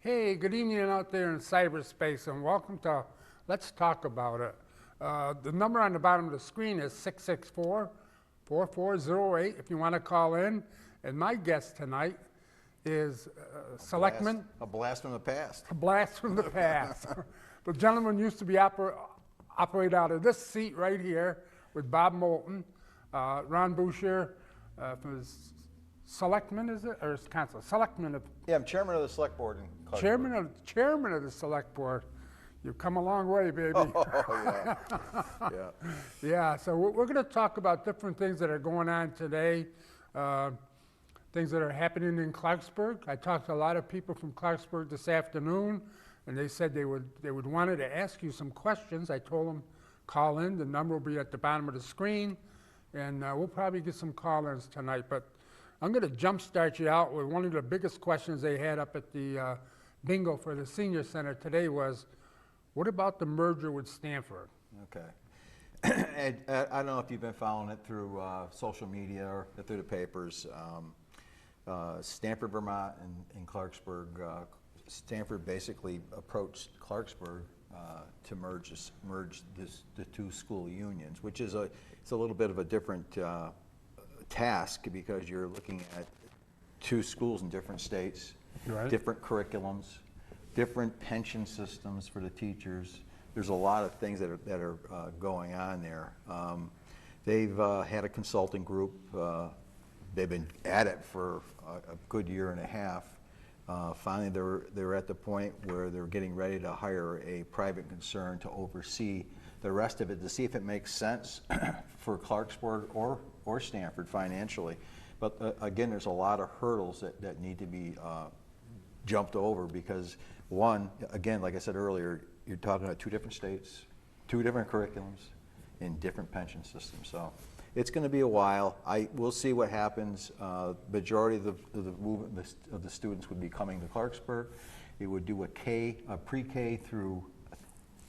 Hey, good evening out there in cyberspace, and welcome to Let's Talk About It. The number on the bottom of the screen is 664-4408 if you want to call in. And my guest tonight is Selectman. A blast from the past. A blast from the past. The gentleman used to be operate out of this seat right here with Bob Moulton, Ron Boucher, from the Selectman, is it? Or Council? Selectman of. Yeah, I'm chairman of the select board in Clarksburg. Chairman of the select board. You've come a long way, baby. Oh, yeah. Yeah. Yeah, so we're going to talk about different things that are going on today, things that are happening in Clarksburg. I talked to a lot of people from Clarksburg this afternoon, and they said they would wanted to ask you some questions. I told them call in. The number will be at the bottom of the screen, and we'll probably get some call-ins tonight. But I'm going to jumpstart you out with one of the biggest questions they had up at the bingo for the senior center today was, what about the merger with Stanford? Okay. And, I don't know if you've been following it through social media or through the papers. Stanford, Vermont, and Clarksburg. Stanford basically approached Clarksburg to merge the two school unions, which is it's a little bit of a different task because you're looking at two schools in different states, Right. different curriculums, different pension systems for the teachers. There's a lot of things that are going on there. They've had a consulting group. They've been at it for a good year and a half. Finally, they're at the point where they're getting ready to hire a private concern to oversee the rest of it to see if it makes sense for Clarksburg or Stanford financially. But again, there's a lot of hurdles that need to be jumped over because one, again, like I said earlier, you're talking about two different states, two different curriculums, and different pension systems. So it's going to be a while. We'll see what happens. Majority of the movement of the students would be coming to Clarksburg. They would do a pre-K through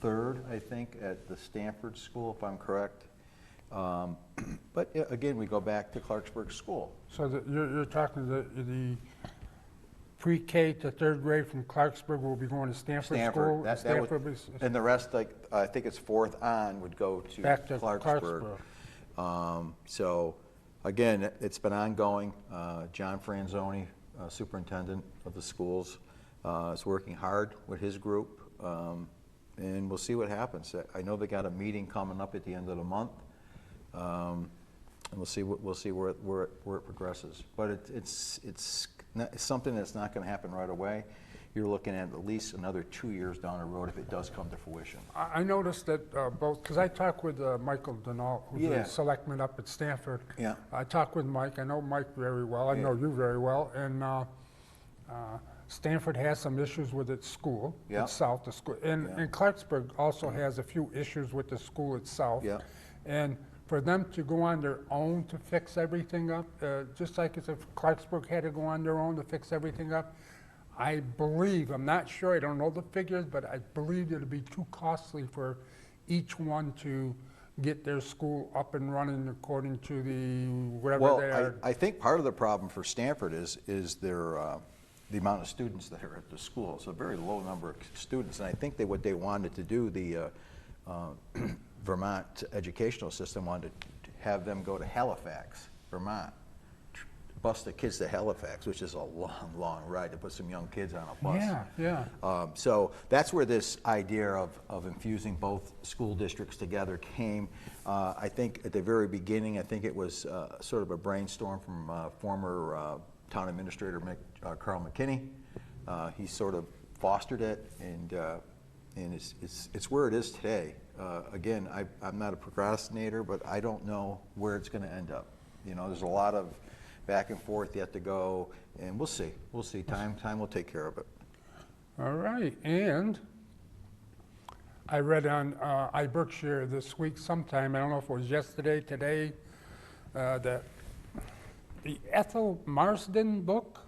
third, I think, at the Stanford school, if I'm correct. But again, we go back to Clarksburg School. So you're talking the pre-K to third grade from Clarksburg will be going to Stanford School? And the rest, like I think it's fourth on, would go to back to Clarksburg. So again, it's been ongoing. John Franzoni, superintendent of the schools, is working hard with his group, and we'll see what happens. I know they got a meeting coming up at the end of the month. And we'll see where it progresses. But it's something that's not going to happen right away. You're looking at least another 2 years down the road if it does come to fruition. I noticed that both, because I talked with Michael Denault, who's the selectman up at Stanford. Yeah. I talked with Mike. I know Mike very well. I know you very well. And Stanford has some issues with its school itself. The school, and Clarksburg also has a few issues with the school itself. Yeah. And for them to go on their own to fix everything up, just like as if Clarksburg had to go on their own to fix everything up, I believe, I'm not sure, I don't know the figures, but I believe it would be too costly for each one to get their school up and running according to the whatever they are. I think part of the problem for Stanford is their the amount of students that are at the school. It's a very low number of students, and I think what they wanted to do, the Vermont educational system wanted to have them go to Halifax, Vermont, bus the kids to Halifax, which is a long, long ride to put some young kids on a bus. Yeah. So that's where this idea of infusing both school districts together came. I think at the very beginning, I think it was sort of a brainstorm from former town administrator Carl McKinney. He sort of fostered it, and it's where it is today. Again, I'm not a procrastinator, but I don't know where it's going to end up. You know, there's a lot of back and forth yet to go, and we'll see. We'll see. Time will take care of it. All right, and I read on iBerkshire this week sometime, I don't know if it was yesterday, today, that the Ethel Marsden book,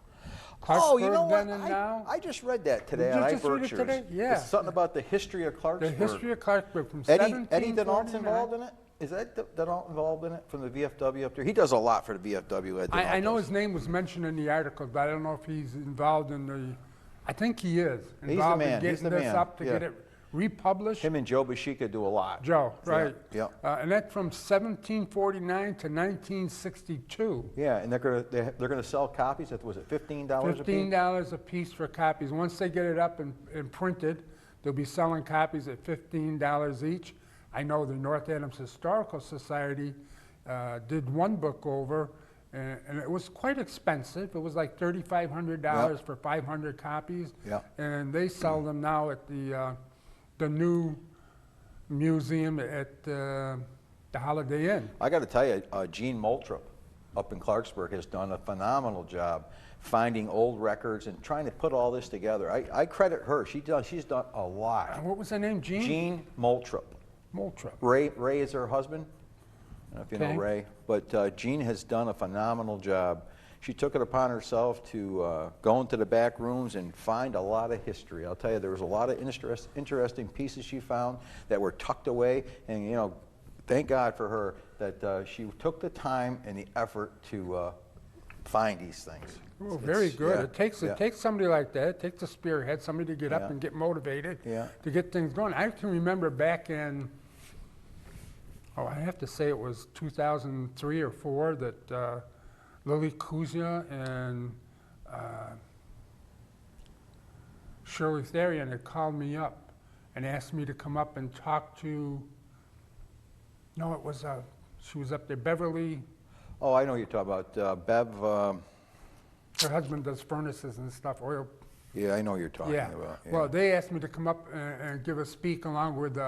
Oh, you know Clarksburg what? Then and Now. I just read that today Did on you just read it iBerkshires. today? Yeah. It's something about the history of The Clarksburg. history of Clarksburg from Eddie 1749. Denault's involved in it? Is that Denault involved in it from the VFW up there? He does a lot for the VFW. I know his name was mentioned in the article, but I don't know if he's involved in I think he is the involved in man. He's getting the this man. up to Yeah. get it republished. Him and Joe Bashika do a lot. Joe, right. Yeah. And that's from 1749 to 1962. Yeah, and they're gonna sell copies at, was it $15 a piece? $15 a piece for copies. Once they get it up and printed, they'll be selling copies at $15 each. I know the North Adams Historical Society did one book over, and it was quite expensive. It was like $3,500 Yep. for 500 copies. Yep. And they sell them now at the new museum at the Holiday Inn. I got to tell you, Jean Moultrup up in Clarksburg has done a phenomenal job finding old records and trying to put all this together. I credit her. She's done a lot. And what was her name? Jean Moultrup. Moultrup. Ray is her husband. I don't know if you know Okay. Ray, but Jean has done a phenomenal job. She took it upon herself to go into the back rooms and find a lot of history. I'll tell you, there was a lot of interesting pieces she found that were tucked away, and you know, thank God for her that she took the time and the effort to find these things. Oh, very good. Yeah, It takes somebody like that. It takes a spearhead, somebody to get up Yeah. and get motivated Yeah. to get things going. I can remember back in, I have to say it was 2003 or 4 that Lily Kuzia and Shirley Therian had called me up and asked me to come up and talk to, no, it was, she was up there, Beverly, Oh, I know what you're talking about. Bev, her husband does furnaces and stuff, oil. yeah, I know what you're talking Yeah. about. Yeah. Well, they asked me to come up and give a speak along with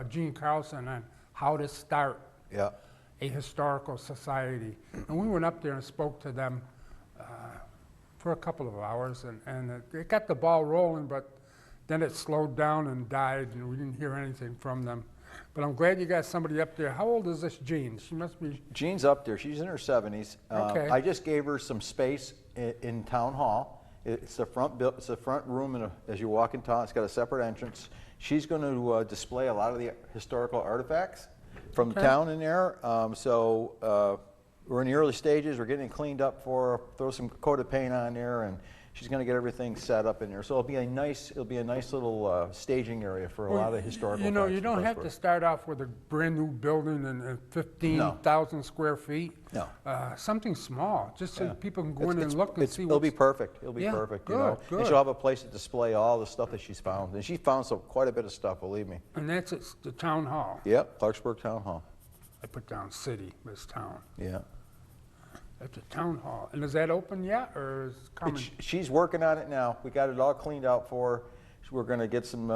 Gene Carlson on how to start Yeah. a historical society. And we went up there and spoke to them for a couple of hours, and it got the ball rolling, but then it slowed down and died, and we didn't hear anything from them. But I'm glad you got somebody up there. How old is this Jean? She must be, Jean's up there. She's in her 70s. Okay. I just gave her some space in Town Hall. It's the front room as you walk in town. It's got a separate entrance. She's going to display a lot of the historical artifacts from the Okay. town in there. We're in the early stages. We're getting it cleaned up for her. Throw some coat of paint on there, and she's going to get everything set up in there. So it'll be a nice little staging area for a lot of historical. you know, facts you in don't have to Clarksburg. start off with a brand new building and 15,000 square feet. No. Something small, just so Yeah. people can go in and look and see It'll what's. be perfect. It'll be Yeah, perfect. good, You know, good. and she'll have a place to display all the stuff that she's found, and she found quite a bit of stuff. Believe me. And that's at the town hall. Yep, Clarksburg Town Hall. I put down city, but it's town. Yeah, At the town hall. And is that open yet, or is it coming? she's working on it now. We got it all cleaned out for her. We're going to get some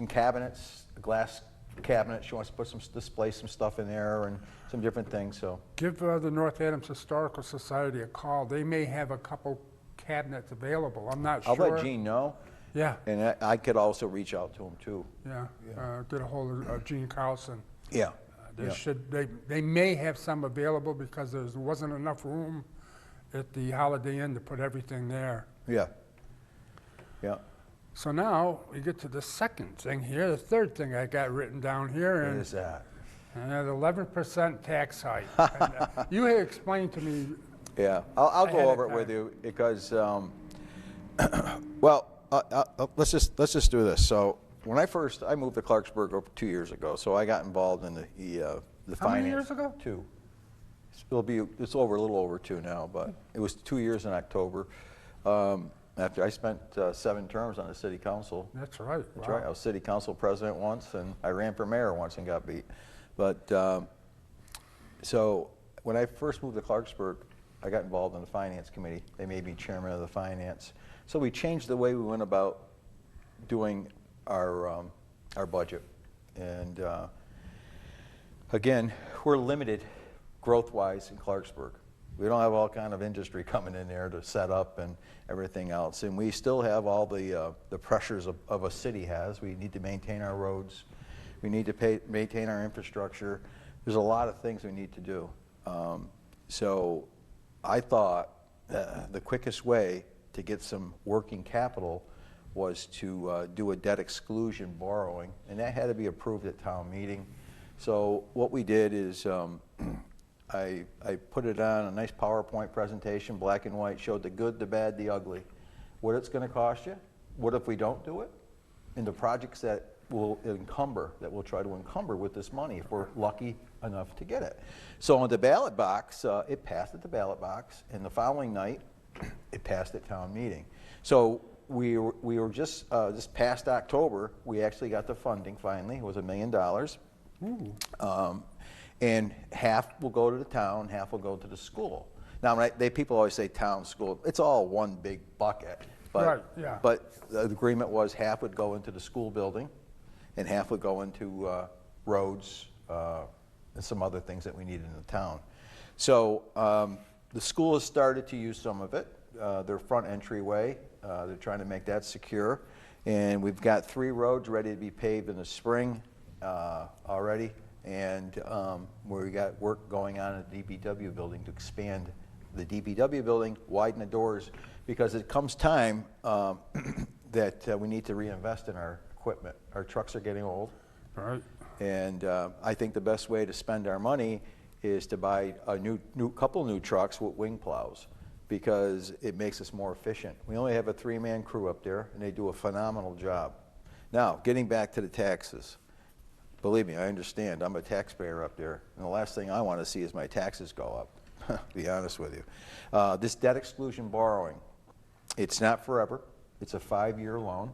cabinets, a glass cabinet. She wants to display some stuff in there and some different things. So Give the North Adams Historical Society a call. They may have a couple cabinets available. I'm not I'll sure. let Jean know, Yeah, and I could also reach out to him too. yeah. Get a hold of Gene Carlson. Yeah. They may have some available because there wasn't enough room at the Holiday Inn to put everything there. Yeah. Yeah. So now we get to the second thing here, the third thing I got written down here, What and is that? the 11% tax hike. And, you had explained to me, Yeah, I'll Ahead go of over it with time. you because, well, let's just do this. So when I moved to Clarksburg over 2 years ago, so I got involved in the finance. How many years ago? 2. It's over a little over 2 now, but it was 2 years in October. After I spent 7 terms on the city council. That's right. That's wow. right. I was city council president once, and I ran for mayor once and got beat. But so when I first moved to Clarksburg, I got involved in the finance committee. They made me chairman of the finance. So we changed the way we went about doing our budget. And again, we're limited growth-wise in Clarksburg. We don't have all kind of industry coming in there to set up and everything else. And we still have all the pressures of a city has. We need to maintain our roads. We need to maintain our infrastructure. There's a lot of things we need to do. So I thought the quickest way to get some working capital was to do a debt exclusion borrowing, and that had to be approved at town meeting. So what we did is I put it on a nice PowerPoint presentation, black and white, showed the good, the bad, the ugly, what it's going to cost you, what if we don't do it? And the projects that we'll try to encumber with this money if we're lucky enough to get it. So on the ballot box, it passed at the ballot box, and the following night, it passed at town meeting. So we were just this past October, we actually got the funding finally. It was $1 million. And half will go to the town, half will go to the school. Now, people always say town, school. It's all one big bucket. But, Right, yeah. But the agreement was half would go into the school building, and half would go into roads and some other things that we needed in the town. So the school has started to use some of it. Their front entryway, they're trying to make that secure. And we've got 3 roads ready to be paved in the spring already. And we got work going on at the DPW building to expand the DPW building, widen the doors, because it comes time that we need to reinvest in our equipment. Our trucks are getting old. Right. And I think the best way to spend our money is to buy a couple new trucks with wing plows, because it makes us more efficient. We only have a 3-man crew up there, and they do a phenomenal job. Now, getting back to the taxes. Believe me, I understand. I'm a taxpayer up there, and the last thing I want to see is my taxes go up, to be honest with you. This debt exclusion borrowing, it's not forever. It's a 5-year loan.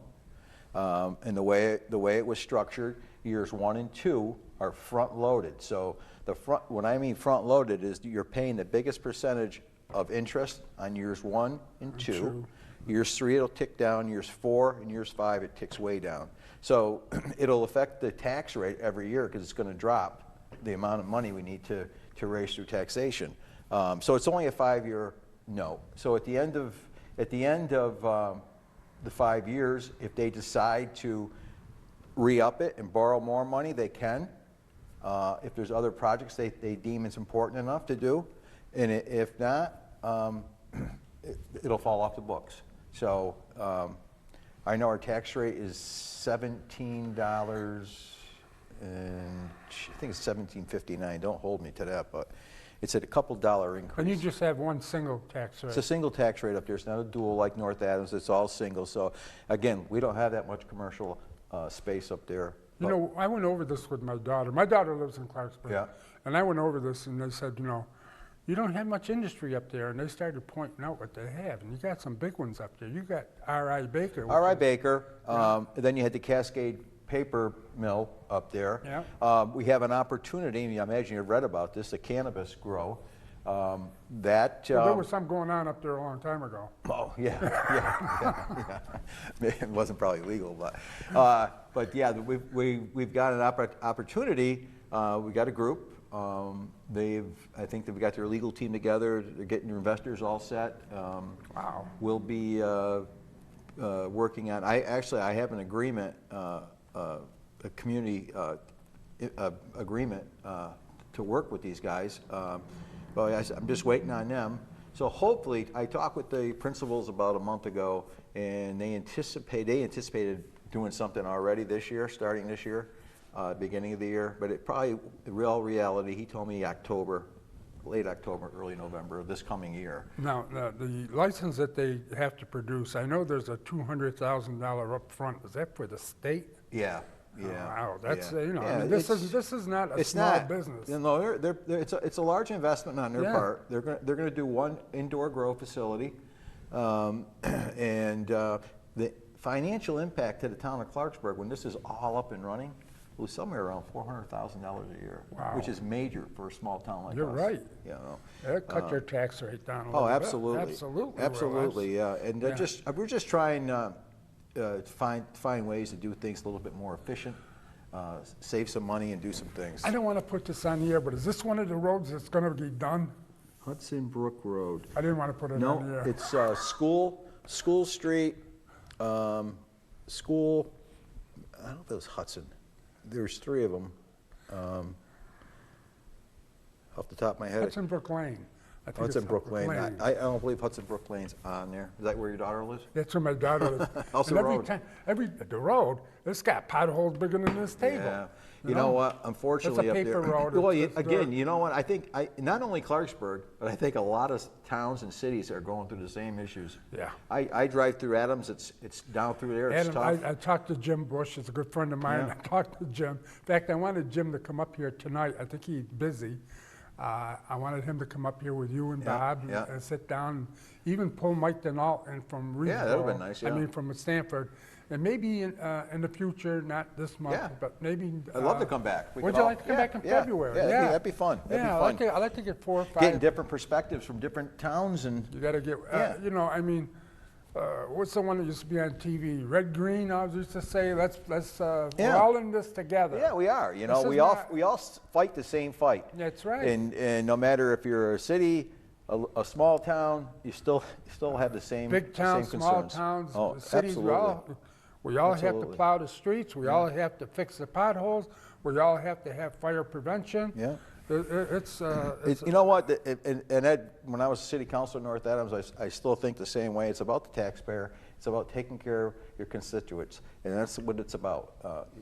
And the way it was structured, years 1 and 2 are front-loaded. So when I mean front-loaded is you're paying the biggest percentage of interest on years 1 and 2. Years 3, it'll tick down. Years 4 and years 5, it ticks way down. So it'll affect the tax rate every year because it's going to drop the amount of money we need to raise through taxation. So it's only a 5-year note. So at the end of the 5 years, if they decide to re-up it and borrow more money, they can. If there's other projects they deem it's important enough to do, and if not, it'll fall off the books. So I know our tax rate is $17, and I think it's $17.59. Don't hold me to that, but it's a couple dollar increase. And you just have one single tax rate. It's a single tax rate up there. It's not a dual like North Adams. It's all single. So again, we don't have that much commercial space up there. You know, I went over this with my daughter. My daughter lives in Clarksburg. Yeah. And I went over this, and they said, you know, you don't have much industry up there. And they started pointing out what they have. And you got some big ones up there. You got R.I. Baker. R.I. Baker. Then you had the Cascade Paper Mill up there. Yeah. We have an opportunity, I imagine you've read about this, the cannabis grow. Well, there was some going on up there a long time ago. Oh, yeah. It wasn't probably legal, but yeah, we've got an opportunity. We got a group. I think they've got their legal team together. They're getting their investors all set. Wow. We'll be working on. I have an agreement, a community agreement to work with these guys. But I'm just waiting on them. So hopefully, I talked with the principals about a month ago, and they anticipated doing something already this year, starting this year, beginning of the year. But it probably, the real reality, he told me October, late October, early November of this coming year. Now, the license that they have to produce, I know there's a $200,000 up front. Is that for the state? Yeah. Oh, wow, that's yeah. you know, Yeah, I mean, this is not a small business. You know, it's a large investment on their part. They're going to do one indoor grow facility, and the financial impact to the town of Clarksburg when this is all up and running was somewhere around $400,000 a year, Wow. which is major for a small town like You're us. right. You know. That cut your tax rate down a little Oh, bit. absolutely. Absolutely. Yeah. And we're just trying to find ways to do things a little bit more efficient, save some money, and do some things. I don't want to put this on the air, but is this one of the roads that's going to be done? Hudson Brook Road. I didn't want to put it on the No, air. it's School Street, School. I don't know if it was Hudson. There's 3 of them. Off the top of my head. Hudson Brook Lane. I think Hudson it's Brook Lane. Lane. I don't believe Hudson Brook Lane's on there. Is that where your daughter lives? That's where my daughter lives. How's And the every road? time, the road, it's got potholes bigger than this table. Yeah. You know what? Unfortunately, up paper there. road. Well, It's again, dirt. you know what? I think not only Clarksburg, but I think a lot of towns and cities are going through the same issues. Yeah. I drive through Adams. It's down through there. It's Adam, tough. I talked to Jim Bush, he's a good friend of mine. Yeah. I talked to Jim. In fact, I wanted Jim to come up here tonight. I think he's busy. I wanted him to come up here with you and Yeah, Bob yeah. and sit down, even pull Mike Denault in from Reedsville. Yeah, that would've been nice, I yeah. mean, from Stanford. And maybe in the future, not this month, Yeah. but maybe. I'd love to come back. We Would could you all- like to come yeah, back in yeah, February? Yeah, that'd be fun. That'd be Yeah, fun. I'd like to get 4 or 5. Getting different perspectives from different towns and You got to get, Yeah. you know, I mean, what's the one that used to be on TV? Red Green. I used to say, let's we're Yeah. all in this together. yeah, we are. You know, This is we all not- fight the same fight. That's right. And no matter if you're a city, a small town, you still have the same Big towns, same small concerns. towmes, Oh, cities. absolutely. We all have to Absolutely. plow the streets. We all have to fix the potholes. We all have to have fire prevention. Yeah. It's You know what? And Ed, when I was city councilor in North Adams, I still think the same way. It's about the taxpayer. It's about taking care of your constituents, and that's what it's about.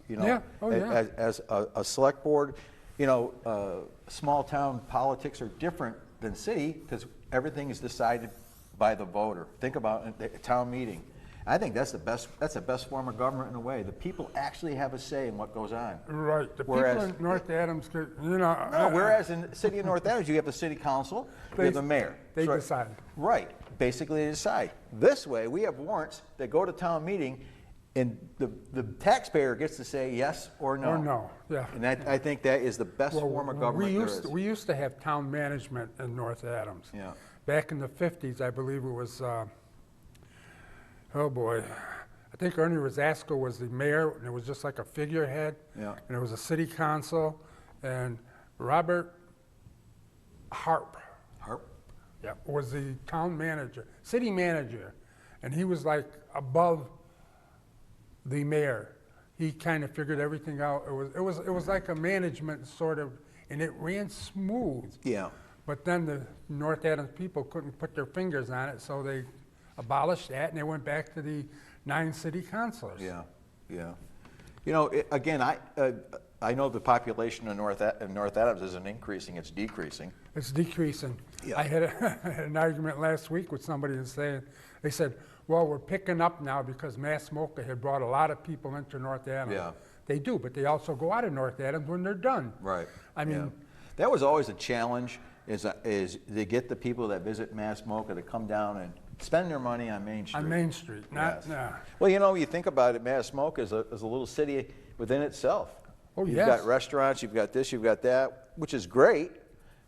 You know, Yeah. Oh, yeah. as a select board, you know, small town politics are different than city because everything is decided by the voter. Think about a town meeting. I think that's the best form of government in a way. The people actually have a say in what goes on. right. The Whereas- people in North Adams, you know. No, whereas in the city of North Adams, you have the city council, you have the mayor. They So- decide. Right, basically they decide. This way, we have warrants that go to town meeting, and the taxpayer gets to say yes or no. Or no, yeah. And I think that is the best form of government there is. We used to have town management in North Adams. Yeah. Back in the 50s, I believe it was, oh boy, I think Ernie Rosasco was the mayor, and it was just like a figurehead. Yeah. And it was a city council, and Robert Harp, Harp? yeah, was the town manager, city manager, and he was like above the mayor. He kind of figured everything out. It was like a management sort of, and it ran smooth. Yeah. But then the North Adams people couldn't put their fingers on it, so they abolished that and they went back to the 9 city councilors. Yeah, yeah. You know, again, I know the population in North Adams isn't increasing, it's decreasing. It's decreasing. Yeah. I had an argument last week with somebody and they said, well, we're picking up now because Mass MoCA had brought a lot of people into North Adams. Yeah. They do, but they also go out of North Adams when they're done. Right. I mean, yeah. That was always a challenge, is to get the people that visit Mass MoCA to come down and spend their money on Main Street. on Main Street, not, Yes. nah. Well, you know, you think about it, Mass MoCA is a little city within itself. Oh, You've yes. got restaurants, you've got this, you've got that, which is great,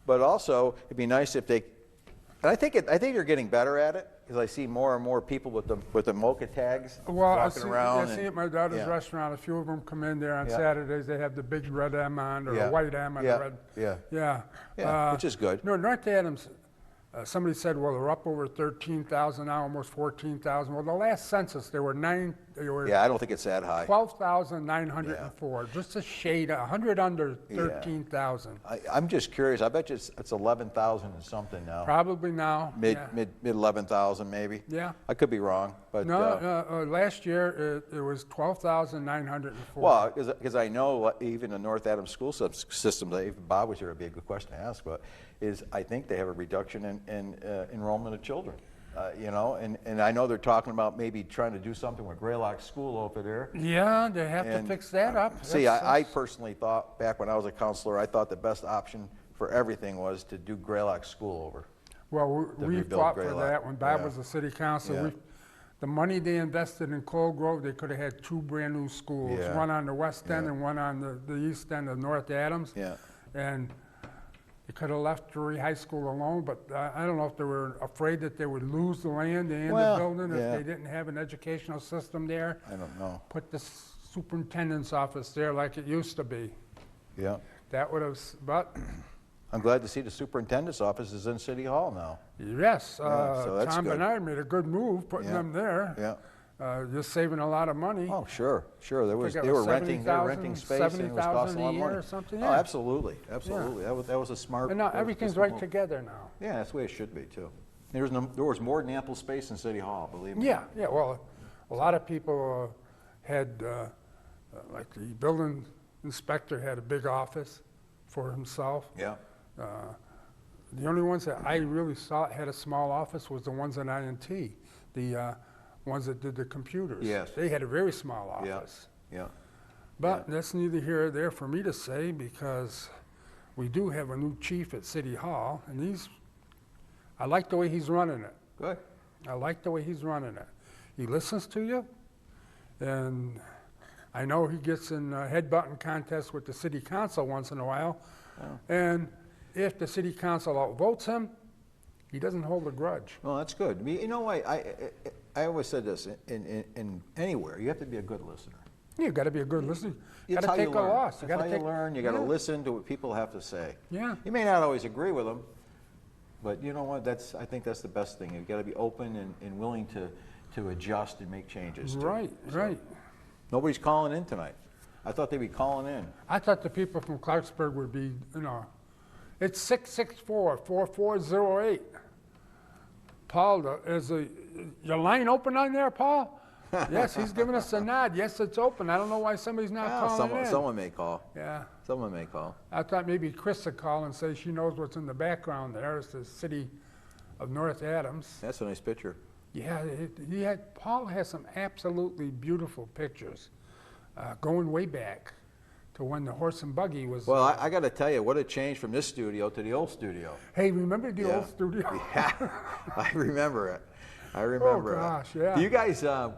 but also it'd be nice if they, and I think you're getting better at it, because I see more and more people with the MoCA tags Well, I walking see, around. I see and- at my daughter's yeah. restaurant, a few of them come in there on Yeah. Saturdays, they have the big red M on, or Yeah. a white M and Yeah. a red. Yeah. Yeah. Yeah, which is good. No, North Adams, somebody said, well, they're up over 13,000 now, almost 14,000. Well, the last census, they were Yeah, I don't think it's that high. 12,904, just a shade, 100 under 13,000. I'm just curious, I bet you it's 11,000 and something now. Probably now. Mid yeah. 11,000 maybe. Yeah. I could be wrong, but No, last year it was 12,904. well, because I know even the North Adams school system, if Bob was here, it'd be a good question to ask. But I think they have a reduction in enrollment of children. You know, and I know they're talking about maybe trying to do something with Greylock School over there. Yeah, they have And, to fix that up. See, That's- I personally thought, back when I was a counselor, I thought the best option for everything was to do Greylock School over. Well, we rebuild fought for Greylock. that when Bob Yeah. was the city council. Yeah. The money they invested in Cold Grove, they could have had 2 brand-new schools, Yeah. one on the west end Yeah. and one on the east end of North Adams. Yeah. And they could have left Drury High School alone, but I don't know if they were afraid that they would lose the land and Well, the building yeah. if they didn't have an educational system there. I don't know. Put the superintendent's office there like it used to be. Yeah. That would have, but I'm glad to see the superintendent's office is in City Hall now. yes, Yeah, so that's Tom good. Bernard made a good move putting Yeah. them there. Yeah. you're saving a lot of money. Oh, sure, sure. I think it They was were renting space and it was costing a lot of $70,000 a year money. or something, Oh, yeah. absolutely, absolutely. That was a smart. And now that was a everything's smart right move. together now. Yeah, that's the way it should be too. There was more than ample space in City Hall, believe me. Yeah, yeah, well, a lot of people had, like the building inspector had a big office for himself. Yeah. The only ones that I really saw had a small office was the ones in INT, the ones that did the computers. Yes. They had a very small Yeah. office. Yeah. But that's neither here nor there for me to say, because we do have a new chief at City Hall, and I like the way he's running it. Good. I like the way he's running it. He listens to you, and I know he gets in headbutting contests with the city council once in a while. Oh. And if the city council outvotes him, he doesn't hold a grudge. Well, that's good. You know, I always said this, in anywhere, you have to be a good listener. You've got to be a good listener. You It's got how to you take a learn. loss. That's how you learn. You got to yeah. listen to what people have to say. Yeah. You may not always agree with them, but you know what? I think that's the best thing. You've got to be open and willing to adjust and make changes. too. Right, So, right. Nobody's calling in tonight. I thought they'd be calling in. I thought the people from Clarksburg would be, it's 664-4408. Paul, is your line open on there, Paul? Yes, he's giving us a nod. Yes, it's open. I don't know why somebody's not Well, calling in. someone may call. Yeah. Someone may call. I thought maybe Chris would call and say she knows what's in the background there. It's the city of North Adams. That's a nice picture. Yeah, Paul has some absolutely beautiful pictures, going way back to when the horse and buggy was. Well, I got to tell you, what a change from this studio to the old studio. Hey, remember the Yeah. old studio? Yeah, I remember it. I remember gosh, it. yeah. Do you guys, it was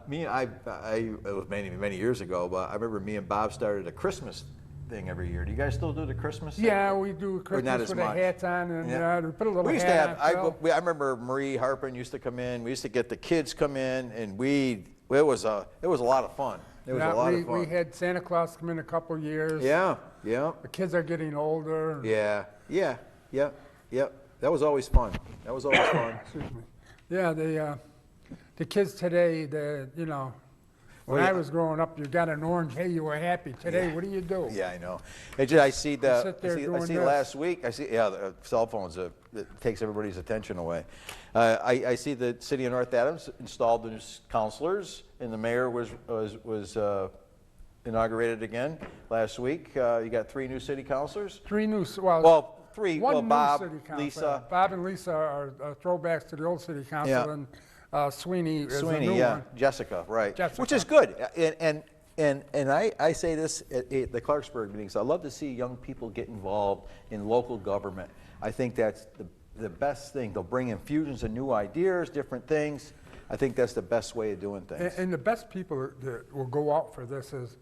many years ago, but I remember me and Bob started a Christmas thing every year. Do you guys still do the Christmas thing? Yeah, we do not Christmas as with much. the hats on, and Yeah. we put a little We used to hat have, on. Phil. I remember Marie Harpen used to come in. We used to get the kids come in, and it was a lot of fun. It was Yeah, a lot of fun. we had Santa Claus come in a couple years. Yeah, yeah, The kids are getting older. yeah, yeah, yeah, yeah. That was always fun. That was always fun. Excuse me. Yeah, the kids today, when I was growing up, you got an orange, hey, you were happy. Today, what do you do? Yeah, I know. I see the. sit there I doing see this. last week. The cell phones. It takes everybody's attention away. I see the city of North Adams installed the new counselors, and the mayor was inaugurated again last week. You got 3 new city counselors. 3 new, 3. one Well, new Bob, city council. Lisa. Bob and Lisa are throwbacks to the old city council, Yeah. and Sweeney is a new Sweeney, yeah, one. Jessica, right. Jessica. Which is good. And I say this at the Clarksburg meetings. I love to see young people get involved in local government. I think that's the best thing. They'll bring infusions of new ideas, different things. I think that's the best way of doing things. And the best people that will go out for this is,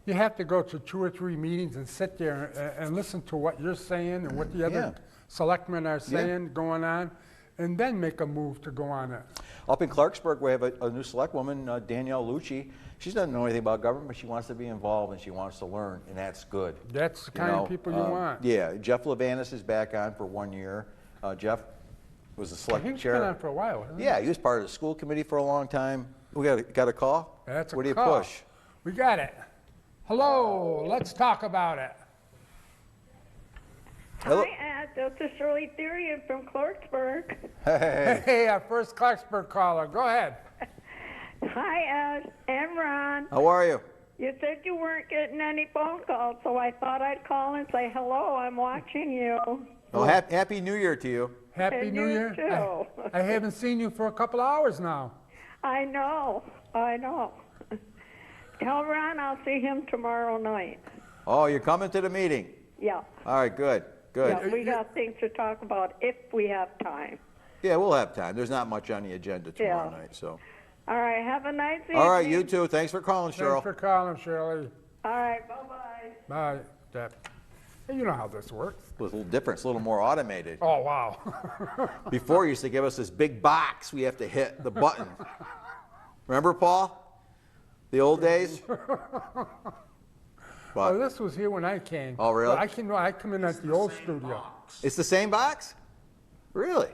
you have to go to 2 or 3 meetings and sit there and listen to what you're saying and what the other Yeah. selectmen are saying, going on, and then make a move to go on it. Up in Clarksburg, we have a new select woman, Danielle Lucci. She doesn't know anything about government, but she wants to be involved and she wants to learn, and that's good. That's the kind of people you want. Yeah, Jeff Levanis is back on for 1 year. Jeff was the select He's chair. been on for a while, hasn't he? Yeah, he was part of the school committee for a long time. We got a call? That's a What do you call. push? We got it. Hello, let's talk about it. Hello? Hi, Ed. This is Shirley Therian from Clarksburg. Hey. Hey, our first Clarksburg caller. Go ahead. Hi, Ed and Ron. How are you? You said you weren't getting any phone calls, so I thought I'd call and say hello. I'm watching you. Oh, happy New Year to you. Happy And New you Year. too. I haven't seen you for a couple hours now. I know. Tell Ron I'll see him tomorrow night. Oh, you're coming to the meeting. Yeah. All right, good. Yeah, we got things to talk about if we have time. Yeah, we'll have time. There's not much on the agenda tomorrow Yeah. night, so. All right. Have a nice evening. All right, you too. Thanks for calling, Cheryl. Thanks for calling, Shirley. All right. Bye-bye. Bye, Deb. Hey, you know how this works. It was a little different. It's a little more automated. Oh, wow. Before, you used to give us this big box. We have to hit the button. Remember, Paul? The old days? Well, But this was here when I came. Oh, really? Well, I come in at the old studio. it's the same box? Really?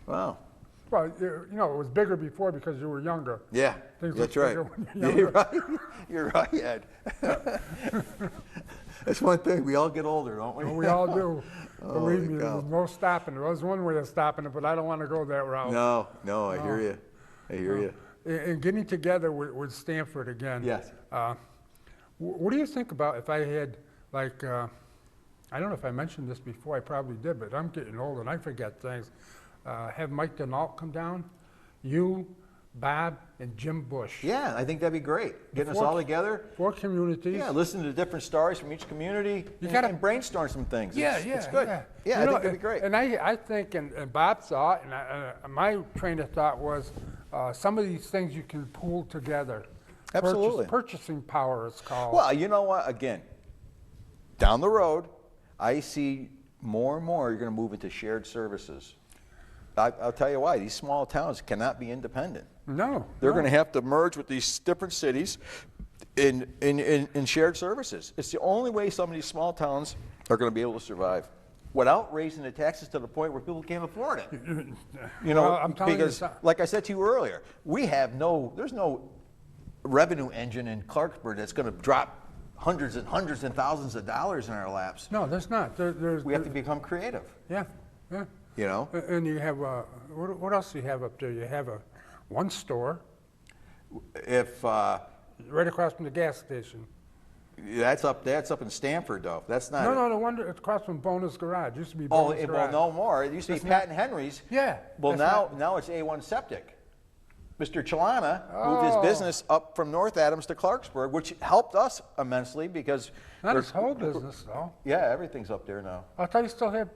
Wow. Well, you know, it was bigger before because you were younger. Yeah, Things that's look right. bigger when Yeah, you're you're right. You're right, Ed. That's one thing. We all get older, don't we? Well, we all do. Believe Holy me, there cow. was no stopping. There was one way of stopping it, but I don't want to go that route. No, I hear you. I hear you. And getting together with Stanford again. Yes. What do you think about if I had, like, I don't know if I mentioned this before, I probably did, but I'm getting old and I forget things. Have Mike Denault come down, you, Bob, and Jim Bush. Yeah, I think that'd be great. Getting us Four- all together. 4 communities. Yeah, listen to different stories from each community and brainstorm some things. It's good. Yeah, Yeah, You I know, think that'd be great. And I think, and Bob thought, and my train of thought was, some of these things you can pool together. Absolutely. Purchasing power, it's called. Well, you know what? Again, down the road, I see more and more you're going to move into shared services. I'll tell you why. These small towns cannot be independent. No. They're no. going to have to merge with these different cities in shared services. It's the only way some of these small towns are going to be able to survive without raising the taxes to the point where people can't afford it. You know, Well, I'm telling you because something. like I said to you earlier, there's no revenue engine in Clarksburg that's going to drop hundreds and thousands of dollars in our laps. No, there's not. We have to become creative, Yeah, yeah. you know? And you have, what else do you have up there? You have one store If right across from the gas station. that's up in Stanford, though. That's not. No, the one it's across from Bonus Garage. Used to be Oh, Bonus well, Garage. no more. It used to be That's Pat and Henry's. Yeah. Well, that's now it's A1 Septic. Mr. Chalana moved Oh. his business up from North Adams to Clarksburg, which helped us immensely because. Not his there's- whole business, though. Yeah, everything's up there now. I thought you still had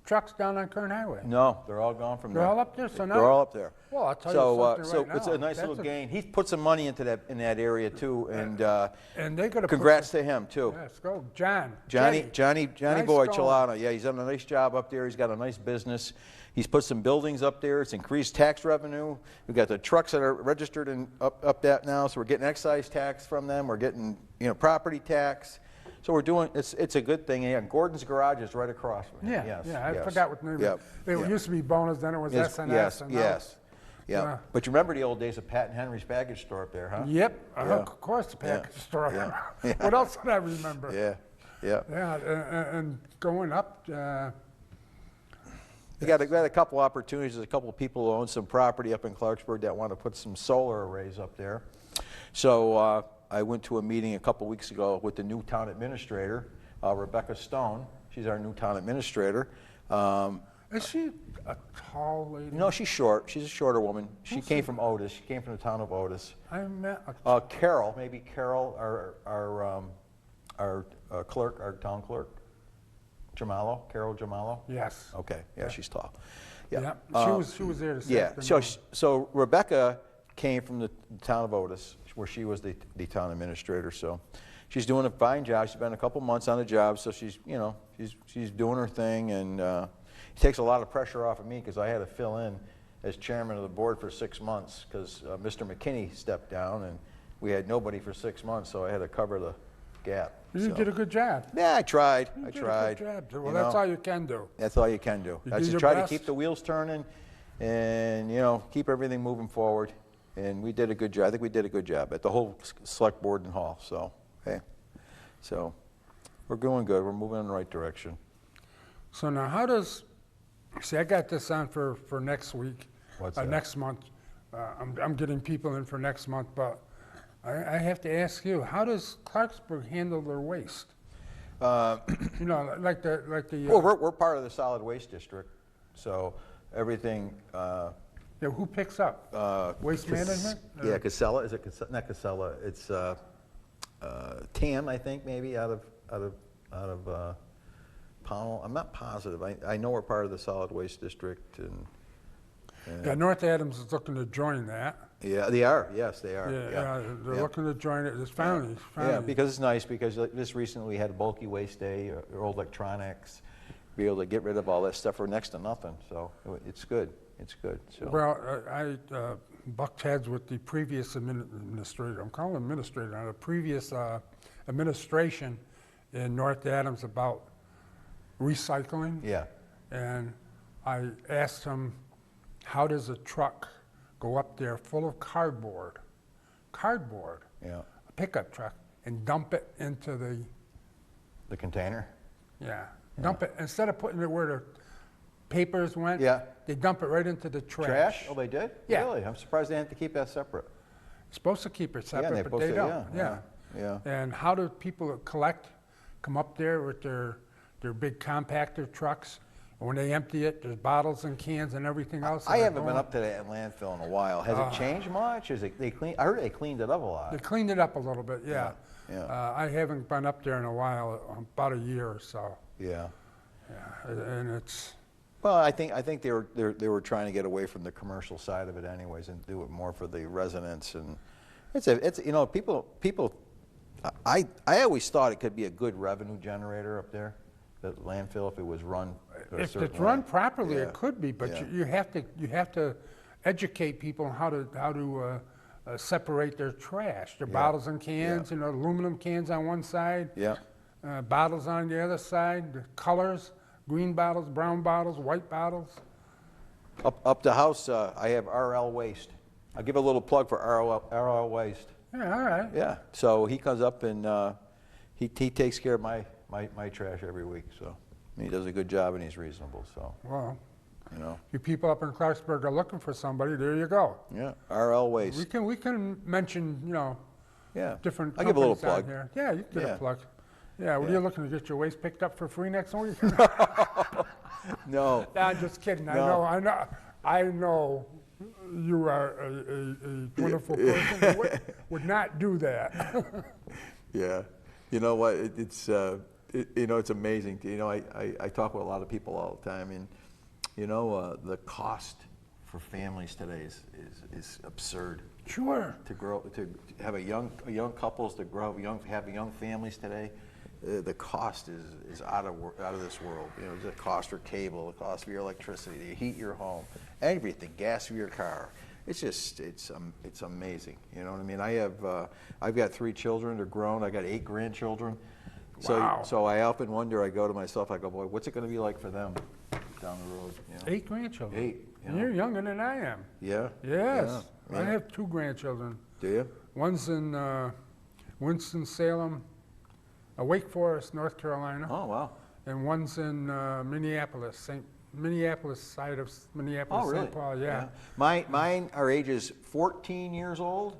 trucks down on Kern Highway. No, they're all gone from there. They're all up there, so now. They're all up there. Well, I'll tell So, you something so right it's now. a nice That's little gain. He's put some money into in that area too, and And they got to. congrats to him too. Let's go, John. Johnny Nice Boy going. Chalana. Yeah, he's done a nice job up there. He's got a nice business. He's put some buildings up there. It's increased tax revenue. We've got the trucks that are registered and up that now, so we're getting excise tax from them. We're getting property tax. So we're doing it's a good thing. Yeah, Gordon's Garage is right across from it. Yeah, Yes, yeah. I yes. forgot what the name. Yep, It yep. used to be Bonus, then it was Yes, SNS. yes, and now- yes. Yeah. Yeah. But you remember the old days of Pat and Henry's package store up there, huh? Yep. Yeah. Of course, the package store. Yeah. What else did I remember? Yeah, yeah. Yeah, and going up. We got a couple opportunities. There's a couple of people who own some property up in Clarksburg that want to put some solar arrays up there. So I went to a meeting a couple weeks ago with the new town administrator, Rebecca Stone. She's our new town administrator. Is she a tall lady? No, she's short. She's a shorter woman. She came from Otis. She came from the town of Otis. I met a Carol, our clerk, our town clerk, Carol Jamalo. Yes. Okay, yeah, she's tall. Yeah. She was there this Yeah, afternoon. so Rebecca came from the town of Otis, where she was the town administrator, so she's doing a fine job. She's been a couple months on the job, so she's doing her thing, and it takes a lot of pressure off of me because I had to fill in as chairman of the board for 6 months because Mr. McKinney stepped down, and we had nobody for 6 months, so I had to cover the gap. You so. did a good job. Yeah, I tried. You I did tried. A good job. Well, you that's know. all you can do. That's all you can do. You I do just your try best. to keep the wheels turning and, keep everything moving forward. And we did a good job. I think we did a good job at the whole select board and hall. So, hey. So, we're doing good. We're moving in the right direction. So now, see, I got this on for next week. What's that? Next month. I'm getting people in for next month, but I have to ask you, how does Clarksburg handle their waste? Like the. Well, we're part of the solid waste district. So, everything. Yeah, who picks up? Waste management? Yeah, Casella. Is it not Casella? It's TAM, I think, maybe out of Pownell. I'm not positive. I know we're part of the solid waste district, and Yeah, North Adams is looking to join that. yeah, they are. Yes, they are. Yeah, they're yeah. looking to join it. It's finally. Yeah, because it's nice because just recently we had a bulky waste day, or old electronics, be able to get rid of all that stuff for next to nothing. So it's good. It's good. So. Well, I bucked heads with the previous administrator. I'm calling him administrator now. The previous administration in North Adams about recycling. Yeah. And I asked him how does a truck go up there full of cardboard, Yeah. a pickup truck, and dump it into The container? dump it, instead of putting it where the papers went, Yeah. they dump it right into the trash. Trash? Oh, they did? Yeah. Really? I'm surprised they had to keep that separate. Supposed to keep it Yeah, separate, they're but supposed they to, don't. yeah. And how do people that collect come up there with their big compactor trucks? And when they empty it, there's bottles and cans and everything else. I that are haven't been going- up to that landfill in a while. Has it changed much? Is it, I heard they cleaned it up a lot. They cleaned it up a little bit, yeah. Yeah. I haven't been up there in a while, about a year or so. Yeah. And it's, Well, I think they were trying to get away from the commercial side of it anyways and do it more for the residents. And it's you know, people, I always thought it could be a good revenue generator up there, the landfill, if it was run a if certain it's run way. properly, Yeah. it could be, but Yeah. you have to educate people on how to separate their trash, their Yeah. bottles and cans, you know, aluminum cans on one side, Yeah. bottles on the other side, the colors, green bottles, brown bottles, white bottles. Up the house, I have RL Waste. I'll give a little plug for RL Waste. Yeah, all right. Yeah, so he comes up and he takes care of my trash every week, so he does a good job and he's reasonable, so, Well, you know. you people up in Clarksburg are looking for somebody, there you go. Yeah, RL We Waste, can mention, you know, yeah. different I'll give a little companies out plug. here. Yeah, you can get Yeah. a plug. Yeah, what are Yeah. you looking to get your waste picked up for free next week? No, No, I'm just kidding. No. I know you are a wonderful person who would not do that. yeah. You know what, it's amazing. You know, I talk with a lot of people all the time and, you know, the cost for families today is absurd. Sure. To have young couples to grow have young families today, the cost is out of this world. You know, the cost for cable, the cost for your electricity, to heat your home, everything, gas for your car. It's just it's amazing. You know what I mean? I've got 3 children. They're grown. I got 8 grandchildren. Wow. So I often wonder. I go to myself. I go, boy, what's it going to be like for them down the road? You know? 8 grandchildren. 8. You And know? you're younger than I am. Yeah. Yes. Yeah. I have 2 grandchildren. Do you? One's in Winston-Salem, Wake Forest, North Carolina, Oh wow. and one's in Minneapolis side of Minneapolis, Oh, really? St. Paul. Yeah. Mine are ages 14 years old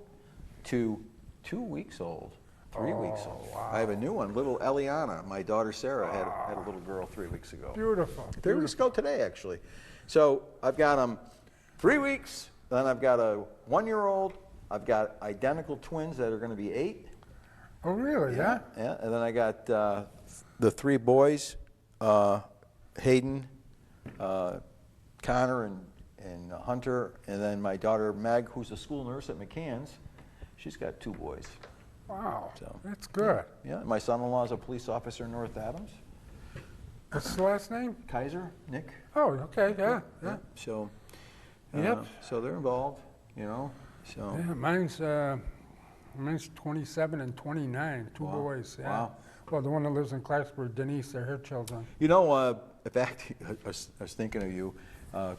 to 2 weeks old, 3 weeks old. wow. I have a new one, little Eliana. My daughter Sarah had a little girl 3 weeks ago. Beautiful. 3 weeks ago today, actually. So I've got them 3 weeks. Then I've got a 1-year-old. I've got identical twins that are going to be 8. Oh, really? Yeah. Yeah. And then I got the 3 boys, Hayden, Connor, and Hunter, and then my daughter Meg, who's a school nurse at McCann's. She's got 2 boys. Wow. So, That's good. Yeah. My son-in-law is a police officer in North Adams. What's the last name? Kaiser, Nick. Oh, okay. Yeah. Yeah. So, Yep. so they're involved, you know. So. Yeah, mine's 27 and 29, 2 Wow. boys. Yeah. Wow. Well, the one that lives in Clarksburg, Denise, they're her children. You know, in fact, I was thinking of you.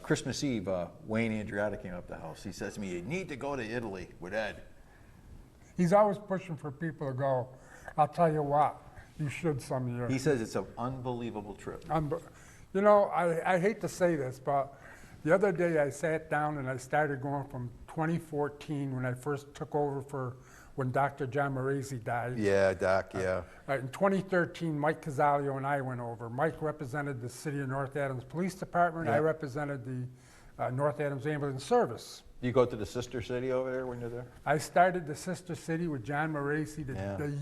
Christmas Eve, Wayne Andriotta came up the house. He says to me, "You need to go to Italy with Ed." He's always pushing for people to go. I'll tell you what, you should some year. He says it's an unbelievable trip. You know, I hate to say this, but the other day I sat down and I started going from 2014 when I first took over when Dr. John Morazi died. Yeah, Doc. Yeah. In 2013, Mike Casalio and I went over. Mike represented the City of North Adams Police Department. I Yeah. represented the North Adams Ambulance Service. You go to the sister city over there when you're there? I started the sister city with John Morazi Yeah. the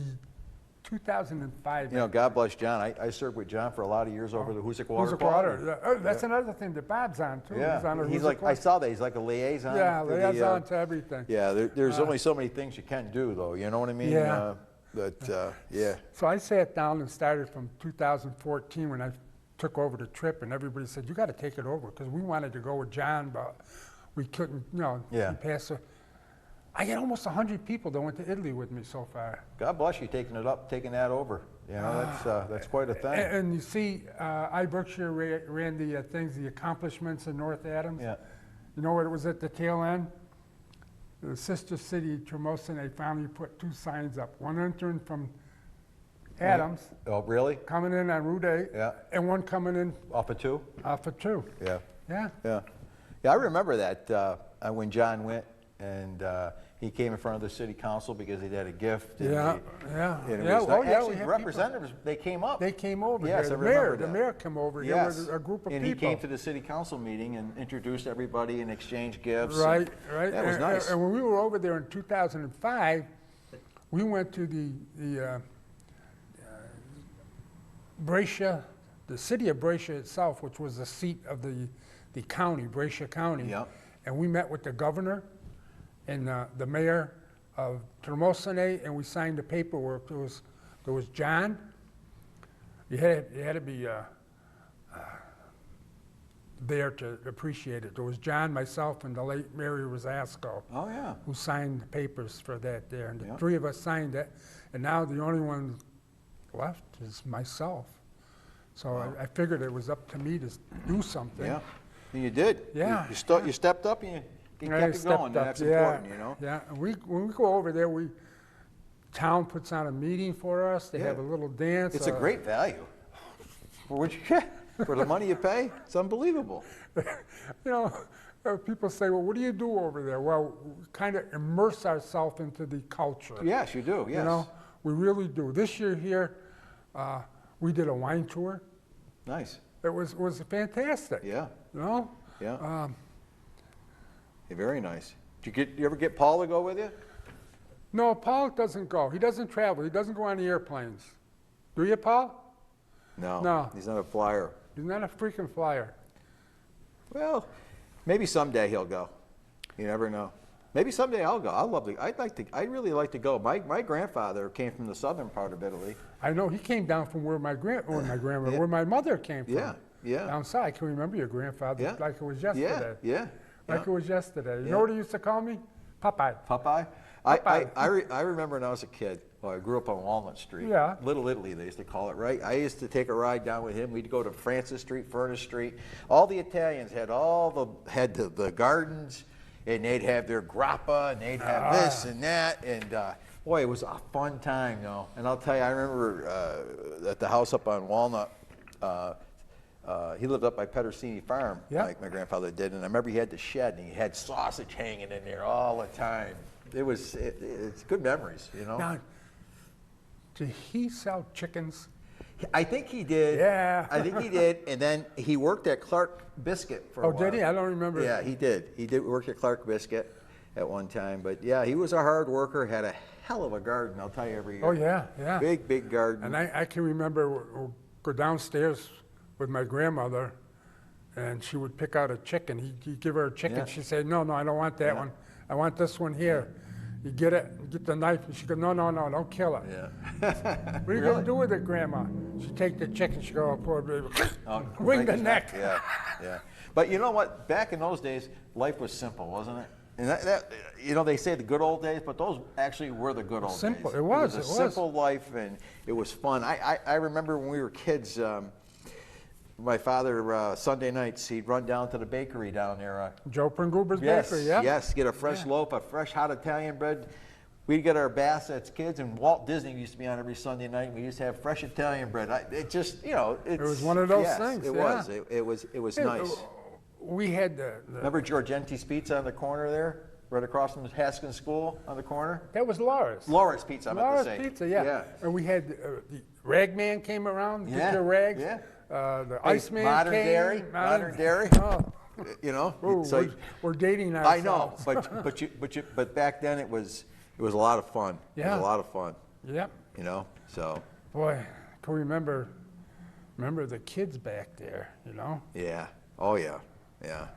2005. You know, God bless John. I served with John for a lot of years over the Hoosick Water. Hoosick Quality. Water. Oh, that's another thing that Bob's on too. He's on Yeah, the he's Hoosick like, I Water. saw that, he's like a liaison. Yeah, to the, liaison to everything. Yeah, there's only so many things you can't do, though, you know what I mean? Yeah. Yeah. So I sat down and started from 2014 when I took over the trip, and everybody said, you got to take it over, because we wanted to go with John, but we couldn't, you know, Yeah. he passed. I get almost 100 people that went to Italy with me so far. God bless you taking that over. You know, that's quite a thing. And you see, I Berkshire ran the things, the accomplishments in North Adams. Yeah. You know what it was at the tail end? The sister city, Tremosa, they finally put 2 signs up. One entering from Adams, Oh, really? coming in on Route 8, Yeah. and one coming in Off of 2? off of 2. Yeah. Yeah. Yeah. Yeah, I remember that when John went and he came in front of the city council because he had a gift. And Yeah, they- yeah. and it Yeah, was oh, nice. yeah, we Actually, had people- representatives, they came up. They came over Yes, here. I The mayor, remember the that. mayor came over here Yes. with a group of and people. he came to the city council meeting and introduced everybody and exchanged gifts. Right, and right. That was nice. And when we were over there in 2005, we went to the Brescia, the city of Brescia itself, which was the seat of the county, Brescia County. Yep. And we met with the governor and the mayor of Termosane, and we signed the paperwork. There was John. You had to be there to appreciate it. There was John, myself, and the late Mary Rosasco, Oh, yeah. who signed the papers for that there. And the Yeah. 3 of us signed it, and now the only one left is myself. So Wow. I figured it was up to me to do something. Yeah. And you did. Yeah. You stepped up and you I kept it stepped going. up, That's yeah, important, you know? Yeah, and when we go over there, town puts on a meeting for us. They Yeah. have a little dance. It's a great value. For what you get. For the money you pay, it's unbelievable. You know, people say, well, what do you do over there? Well, we kind of immerse ourselves into the culture. Yes, you do, yes. You know, we really do. This year here, we did a wine tour. Nice. It was fantastic. Yeah, You know? yeah. Yeah, very nice. You ever get Paul to go with you? No, Paul doesn't go. He doesn't travel. He doesn't go on the airplanes. Do you, Paul? No. He's not a flyer. He's not a freaking flyer. Well, maybe someday he'll go. You never know. Maybe someday I'll go. I'd really like to go. My grandfather came from the southern part of Italy. I know he came down from where my mother came from. Yeah, yeah. Down south. I can remember your grandfather Yeah. like it was yesterday. Yeah. Like it was yesterday. You Yeah. know what he used to call me? Popeye. Popeye? Popeye. I remember when I was a kid. Well, I grew up on Walnut Street. Yeah. Little Italy, they used to call it, right? I used to take a ride down with him. We'd go to Francis Street, Furnace Street. All the Italians had the gardens, and they'd have their grappa, and they'd have this and that, and boy, it was a fun time, you know. And I'll tell you, I remember at the house up on Walnut. He lived up by Pedersini Farm, Yeah. like my grandfather did, and I remember he had the shed, and he had sausage hanging in there all the time. It's good memories, you know. Now, did he sell chickens? I think he did. Yeah. I think he did, and then he worked at Clark Biscuit for a while. Oh, did he? I don't remember. Yeah, he did. He did work at Clark Biscuit at one time, but yeah, he was a hard worker. Had a hell of a garden, I'll tell you, every year. Oh, yeah, yeah. Big garden. And I can remember we'll go downstairs with my grandmother, and she would pick out a chicken. He'd give her a chicken. Yeah. She'd say, no, I don't want that Yeah. one. I want this one here. You get it, you get the knife, and she'd go, no, don't kill it. Yeah. What are you going to do with it, Grandma? She'd take the chicken, she'd go, oh, poor baby, Oh, wring break the his neck. Yeah, yeah. But you know what? Back in those days, life was simple, wasn't it? And that you know, they say the good old days, but those actually were the good old Simple. days. It was, a it was. simple life, and it was fun. I remember when we were kids, my father, Sunday nights, he'd run down to the bakery down there. Joe Pringuber's Yes, Bakery, yeah? yes, get a fresh loaf of fresh hot Italian bread. We'd get our baths as kids, and Walt Disney used to be on every Sunday night. And we used to have fresh Italian bread. It just, you know, it was one of those yes, things, It yeah. was. It was Yeah, nice. We had the Remember Giorgenti's Pizza on the corner there, right across from Haskins School on the corner? that was Laura's. Laura's Pizza, I meant to Laura's say. Pizza, yeah. And we had the Ragman came around, Yeah, get your rags. yeah. The Hey, Iceman modern came. dairy, modern dairy. Oh, You know, ooh, so we're dating I know, ourselves. but back then it was a lot of fun. It Yeah. was a lot of fun. Yep. You know, so Boy, can we remember the kids back there, you know? yeah. Oh yeah, yeah.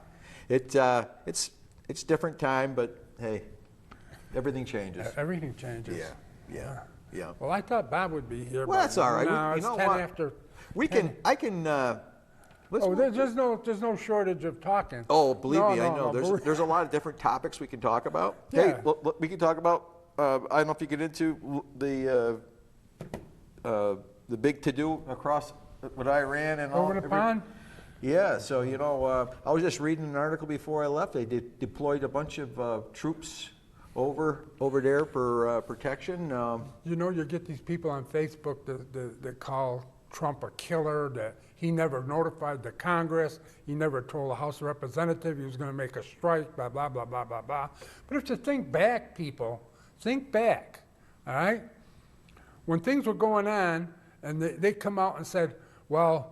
It's different time, but hey, everything changes. Everything changes. Yeah. Well, I thought Bob would be here. Well, but that's all right. No, You it's know 10 what? after. We can. I can. Let's. Oh, there's no shortage of talking. Oh, believe No, me, I no, know. no, but There's a lot of different topics we can talk about. Hey, Yeah. we can talk about. I don't know if you get into the big to-do across with Iran and all. Over the pond? Yeah, so, you know, I was just reading an article before I left. They deployed a bunch of troops over there for protection. You know, you get these people on Facebook that call Trump a killer, that he never notified the Congress, he never told the House of Representatives he was going to make a strike, blah, blah, blah, blah, blah, blah. But if you think back, people, think back, all right? When things were going on, and they come out and said, well,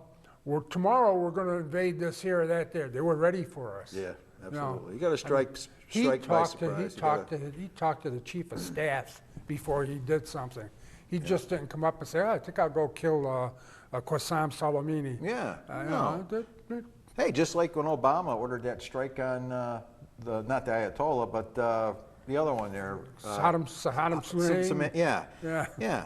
tomorrow we're going to invade this here or that there. They were ready for us. Yeah, You know, absolutely. You got to strike He by surprise. talked to the chief of staff before he did something. He just didn't come up and say, oh, I think I'll go kill Qasem Soleimani. Yeah, You no. know, Hey, just like when Obama ordered that strike on not the Ayatollah, but the other one there. Saddam Hussein. Yeah, Yeah. yeah.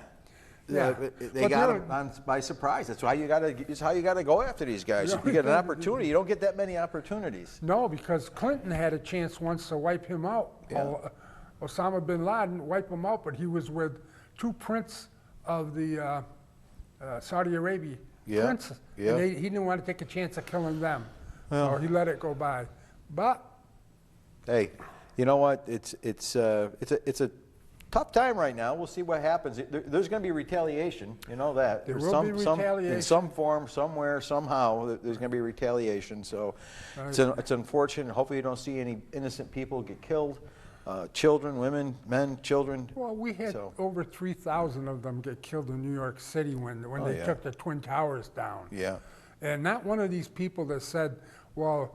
Yeah. They But got they're- him by surprise. That's why you got to. It's how you got to go after these guys. If you get an opportunity, you don't get that many opportunities. No, because Clinton had a chance once to wipe him out. Yeah. Osama bin Laden wipe him out, but he was with two princes of the Saudi Arabia Yeah, princes. yeah. And he didn't want to take a chance of killing them. So he let it go by. But Hey, you know what? It's a tough time right now. We'll see what happens. There's going to be retaliation. You know that. There There's will be retaliation. in some form, somewhere, somehow. There's going to be retaliation. So it's unfortunate. Hopefully, you don't see any innocent people get killed. Children, women, men, children. well, we had So- over 3,000 of them get killed in New York City when they yeah. took the Twin Towers down. Yeah. And not one of these people that said, well,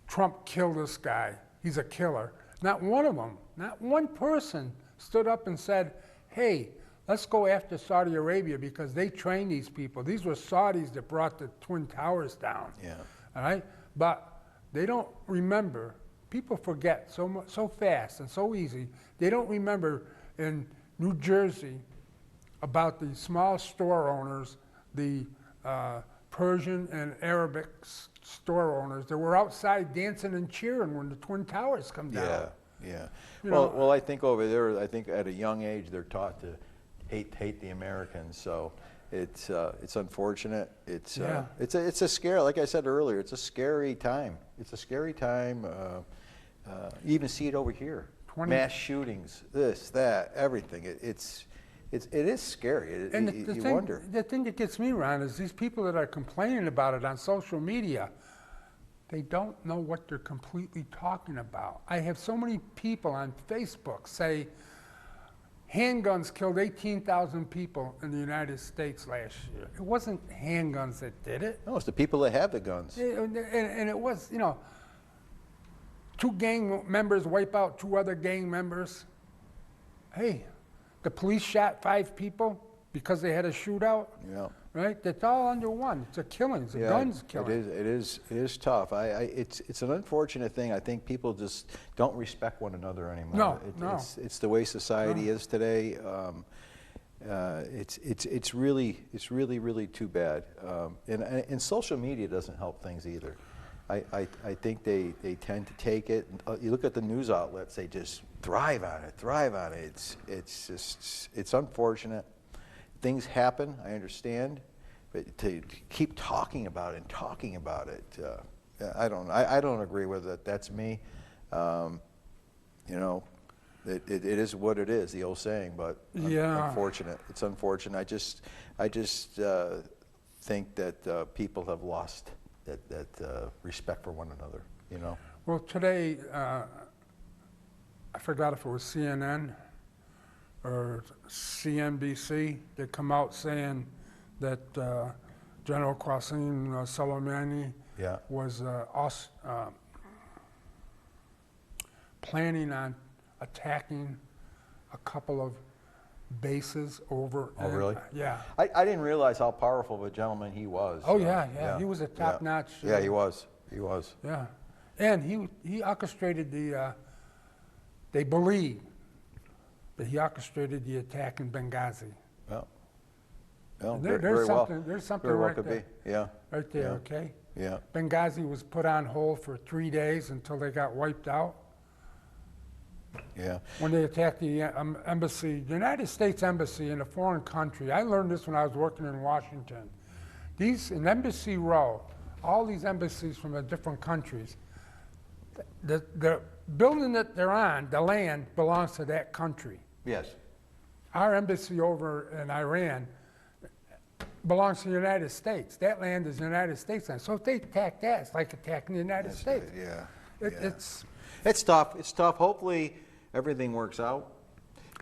Trump killed this guy, he's a killer. Not one of them, not one person stood up and said, hey, let's go after Saudi Arabia because they trained these people. These were Saudis that brought the Twin Towers down. Yeah. All right? But they don't remember. People forget so fast and so easy. They don't remember in New Jersey about the small store owners, the Persian and Arabic store owners that were outside dancing and cheering when the Twin Towers come down. Yeah, yeah. You Well, know- well, I think over there, I think at a young age they're taught to hate the Americans. So it's unfortunate. It's Yeah. it's a scare. Like I said earlier, it's a scary time. It's a scary time. You even see it over here. 20 Mass shootings, this, that, everything. It is scary. And You wonder. the thing that gets me, Ron, is these people that are complaining about it on social media, they don't know what they're completely talking about. I have so many people on Facebook say handguns killed 18,000 people in the United States last year. It wasn't handguns that did it. No, it's the people that have the guns. And it was, you know, 2 gang members wipe out 2 other gang members. Hey, the police shot 5 people because they had a shootout, Yeah. right? That's all under one. It's a killing. It's a guns killing. It is tough. It's an unfortunate thing. I think people just don't respect one another anymore. No, no. It's the way society is today. It's really too bad. And social media doesn't help things either. I think they tend to take it. You look at the news outlets; they just thrive on it. It's unfortunate. Things happen. I understand, but to keep talking about it, I don't agree with it. That's me. You know, it is what it is. The old saying, but Yeah. unfortunate. It's unfortunate. I just think that people have lost that respect for one another. You know. Well, today, I forgot if it was CNN or CNBC, they come out saying that General Qasem Soleimani Yeah. was planning on attacking a couple of bases over. Oh, really? Yeah. I didn't realize how powerful of a gentleman he was. Oh, yeah. He was a top-notch. Yeah, he was. He was. Yeah, and he orchestrated they believe that he orchestrated the attack in Benghazi. Well, well, There's very well. something. There's something Very well right could there. be. Yeah. Right there, Yeah. okay? Yeah. Benghazi was put on hold for 3 days until they got wiped out. Yeah. When they attacked the embassy, the United States Embassy in a foreign country. I learned this when I was working in Washington. In Embassy Row, all these embassies from the different countries, the building that they're on, the land belongs to that country. Yes. Our embassy over in Iran belongs to the United States. That land is the United States land. So if they attack that, it's like attacking the United States. Yeah. It's tough. It's tough. Hopefully everything works out.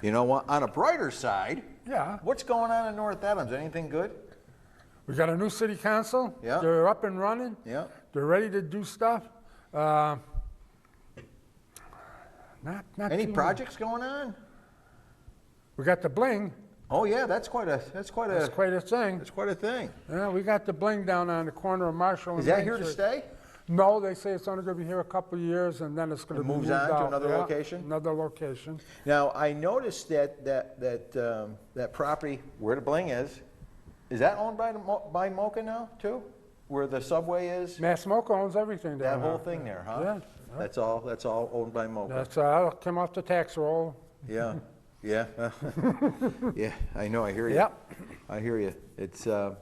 You know what? On a brighter side, yeah. what's going on in North Adams? Anything good? We got a new city council. Yeah. They're up and running. Yeah. They're ready to do stuff. Not Any too many. projects going on? We got the bling. Oh yeah, that's quite a That's quite a thing. that's quite a thing. Yeah, we got the bling down on the corner of Marshall and Is that Main here to Street. stay? No, they say it's only going to be here a couple of years, and then it's going It to be moves moved on to out. another Yeah, location? Another location. Now I noticed that property where the bling is that owned by Mocha now too? Where the subway is? Mass Mocha owns everything down That whole there. thing there, huh? Yeah. That's all owned by Mocha. That's came off the tax roll. Yeah, yeah, yeah. I know. I hear you. Yep. I hear you. It's no,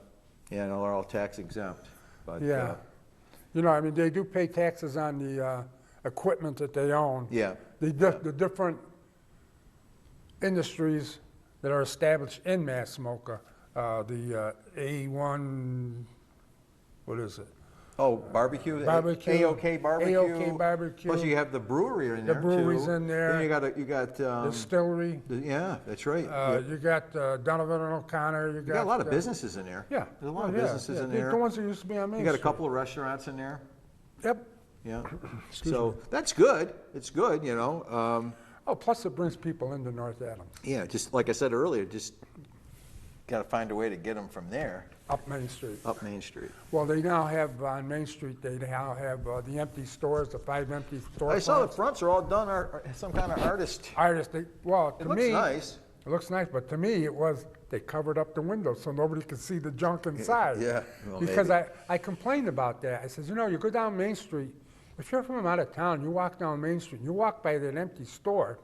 they're all tax exempt. But Yeah. You know, I mean, they do pay taxes on the equipment that they own. yeah, The different industries that are established in Mass Mocha, the A1, what is it? Oh, barbecue. Barbecue. AOK barbecue. AOK barbecue. Plus, you have the brewery in The there brewery's too. in there. Then you got Distillery. yeah, that's right. You got Donovan and O'Connor. You You got a lot of businesses in there. Yeah. There's a lot of yeah, businesses yeah. in The there. ones that used to be on Main You got a Street. couple of restaurants in there. Yep. Yeah. So that's good. It's good. You know. Oh, plus it brings people into North Adams, Yeah. Just like I said earlier, just got to find a way to get them from there up Main Street. up Main Street. Well, they now have on Main Street, they now have the empty stores, the 5 empty storefronts. I saw the fronts are all done. Some kind of artist. Artists, well, It to looks me, nice. it looks nice, but to me, it was, they covered up the windows so nobody could see the junk inside. Yeah, well, Because maybe. I complained about that. I says, you know, you go down Main Street, if you're from out of town, you walk down Main Street, you walk by that empty store,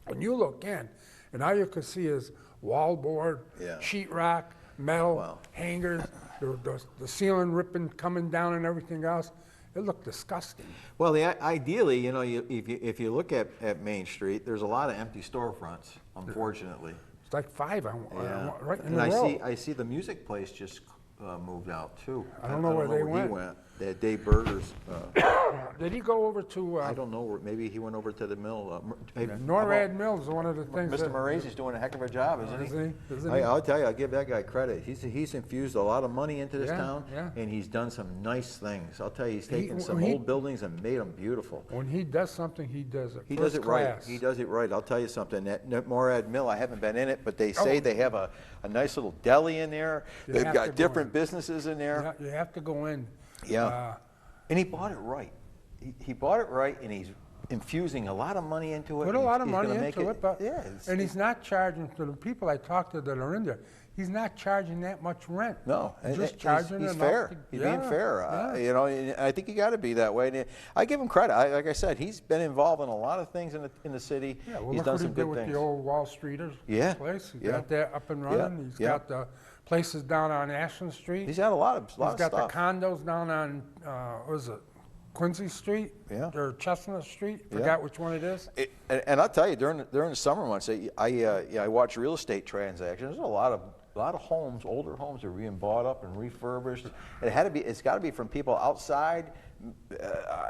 and you look in, and all you could see is wallboard, Yeah. sheetrock, metal, Wow. hangers, the ceiling ripping, coming down and everything else. It looked disgusting. Well, ideally, you know, if you look at Main Street, there's a lot of empty storefronts, unfortunately. It's like 5 right in And a row. I see the music place just moved out too. I don't know where they he went. That Dave Berger's. Did he go over to I don't know. Maybe he went over to the mill. NORAD Mills? One of the things. Mr. that- Morazi's doing a heck of a job, isn't he? Isn't he? I'll tell you, I'll give that guy credit. He's infused a lot of money into this Yeah, town, yeah. and he's done some nice things. I'll tell you, he's taken some he- old buildings and made them beautiful. When he does something, he does it He does first it right. class. He does it right. I'll tell you something. That Morad Mill, I haven't been in it, but they say Oh. they have a nice little deli in there. You They've have to got go different in. businesses in there. Yeah, you have to go in. Yeah. And he bought it right. He bought it right, and he's infusing a lot of money into it. Put a and lot of he's money gonna make into it, but yeah, it's- and he's not charging to the people I talked to that are in there. He's not charging that much rent. No, He's and just charging he's enough fair. to- He's being yeah, fair. yeah. You know, and I think you got to be that way. And I give him credit. Like I said, he's been involved in a lot of things in the city. Yeah, well, he's look done what he some did good with things. the old Wall Streeters Yeah, place. He's yeah. got that up and Yeah, running. He's yeah. got the places down on Ashland Street. He's got a lot He's of got stuff. the condos down on, what is it, Quincy Street? Yeah. Or Chestnut Street? Yeah. Forgot which one it is. And I'll tell you, during the summer months, I watch real estate transactions. There's a lot of homes, older homes, are being bought up and refurbished. It's got to be from people outside.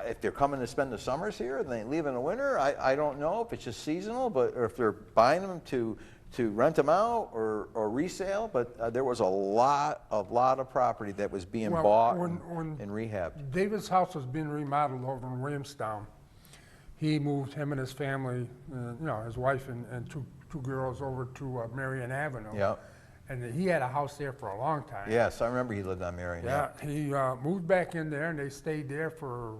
If they're coming to spend the summers here and they leave in the winter, I don't know if it's just seasonal, or if they're buying them to rent them out or resale. But there was a lot of property that was being Well, bought when and rehabbed. David's house was being remodeled over in Williamstown. He moved him and his family, his wife and two girls over to Marion Avenue. Yeah. And he had a house there for a long time. Yes, I remember he lived on Marion. Yeah, he moved back in there and they stayed there for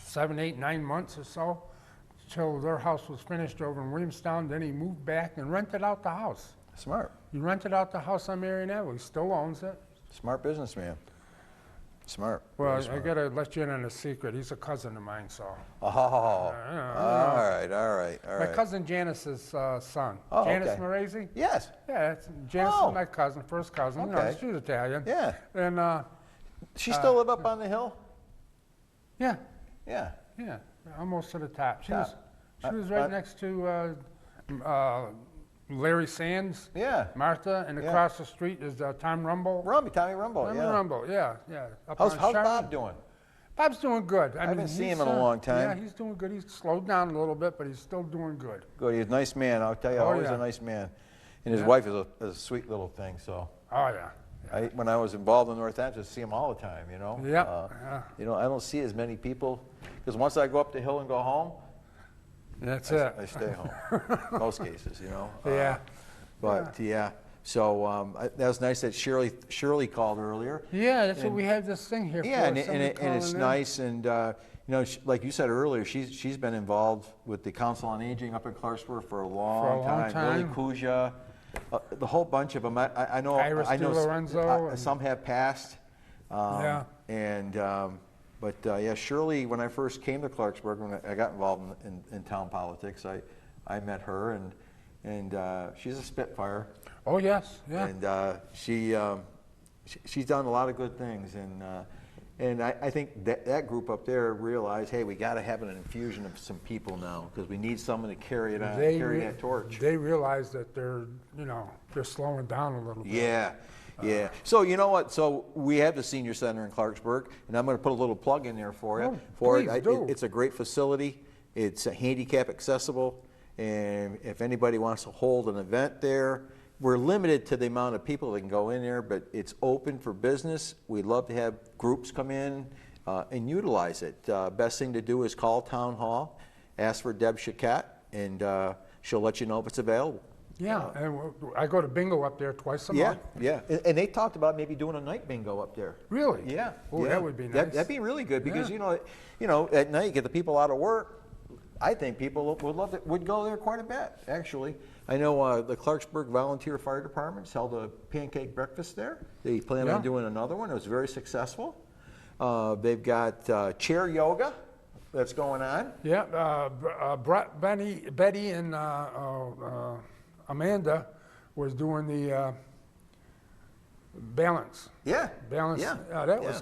7, 8, 9 months or so till their house was finished over in Williamstown. Then he moved back and rented out the house. Smart. He rented out the house on Marion Avenue. He still owns it. Smart businessman. Smart. Well, Very I smart. gotta let you in on a secret. He's a cousin of mine, so. Oh, all right. My cousin Janice's son. Oh, Janice okay. Morazi? Yes. Yeah, Janice Oh. is my cousin, first cousin. Okay. She's Italian. Yeah. And She still live up on the hill? Yeah, Yeah. yeah, almost to the top. She Top. was right next to Larry Sands, Yeah. Martha, and Yeah. across the street is Tom Rumble. Tommy Rumble, Tommy yeah. Rumble, yeah. Up How's on Bob Sharon. doing? Bob's doing good. I haven't mean, seen he's, him in a long time. Yeah, he's doing good. He's slowed down a little bit, but he's still doing good. Good, he's a nice man, I'll tell you, Oh, always yeah. a nice man. And his Yeah. wife is a sweet little thing, so. Oh, yeah. When I was involved in Northampton, I see him all the time, you know? Yep, yeah. You know, I don't see as many people, because once I go up the hill and go home, That's I it. stay home, most cases, you know? Yeah. But, yeah, so that was nice that Shirley called earlier. Yeah, that's what we have this thing here Yeah, for. and somebody it's calling in. nice, and you know, like you said earlier, she's been involved with the Council on Aging up in Clarksburg for a long time. Willie Kuja, the whole bunch of them. I know. Iris I know DiLorenzo and- some have passed. Yeah. And but yeah, Shirley, when I first came to Clarksburg, when I got involved in town politics, I met her, and she's a spitfire. Oh, yes, yeah. And she's done a lot of good things, and I think that group up there realized, hey, we got to have an infusion of some people now because we need someone to carry it on, carry that torch. They realize that they're slowing down a little bit. Yeah, yeah. So you know what? So we have the senior center in Clarksburg, and I'm going to put a little plug in there for you. Oh, please do. It's a great facility. It's handicap accessible, and if anybody wants to hold an event there, we're limited to the amount of people that can go in there, but it's open for business. We'd love to have groups come in and utilize it. Best thing to do is call Town Hall, ask for Deb Chiquette, and she'll let you know if it's available. Yeah, and I go to bingo up there twice a Yeah, month. yeah. And they talked about maybe doing a night bingo up there. Really? Yeah. Oh, yeah. that would be nice. That'd be really good because Yeah. you know, at night you get the people out of work. I think people would go there quite a bit, actually. I know the Clarksburg Volunteer Fire Departments held a pancake breakfast there. They plan Yeah. on doing another one. It was very successful. They've got chair yoga that's going on. Yeah, Betty and Amanda was doing the balance. Yeah. Balance. Yeah.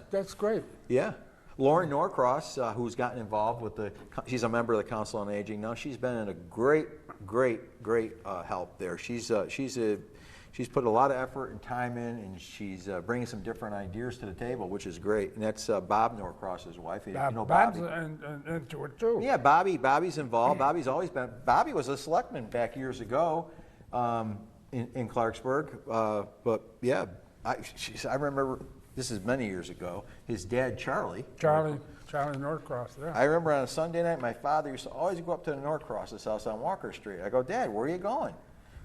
That's great. Yeah. Lauren Norcross, who's gotten involved with she's a member of the Council on Aging now. She's been in a great help there. She's put a lot of effort and time in, and she's bringing some different ideas to the table, which is great. And that's Bob Norcross's wife. You know Bob's Bobby. into it too. Yeah, Bobby's involved. Bobby's always been. Bobby was a selectman back years ago in Clarksburg. But yeah, I remember. This is many years ago. His dad, Charlie Norcross. Yeah. I remember on a Sunday night, my father used to always go up to the Norcross's house on Walker Street. I go, Dad, where are you going?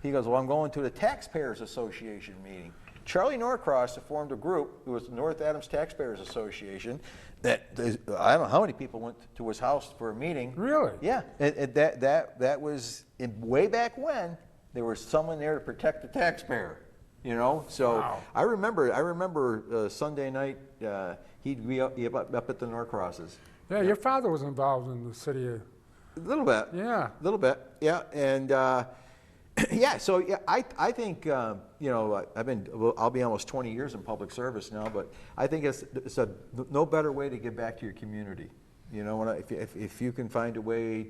He goes, well, I'm going to the Taxpayers Association meeting. Charlie Norcross formed a group. It was the North Adams Taxpayers Association. I don't know how many people went to his house for a meeting. Really? Yeah. That was way back when there was someone there to protect the taxpayer. You know, so Wow. I remember Sunday night he'd be up at the Norcrosses. Yeah, your father was involved in the city. A little bit. Yeah. A little bit. Yeah, and yeah. So yeah, I think you know I'll be almost 20 years in public service now, but I think it's no better way to give back to your community. You know, if you can find a way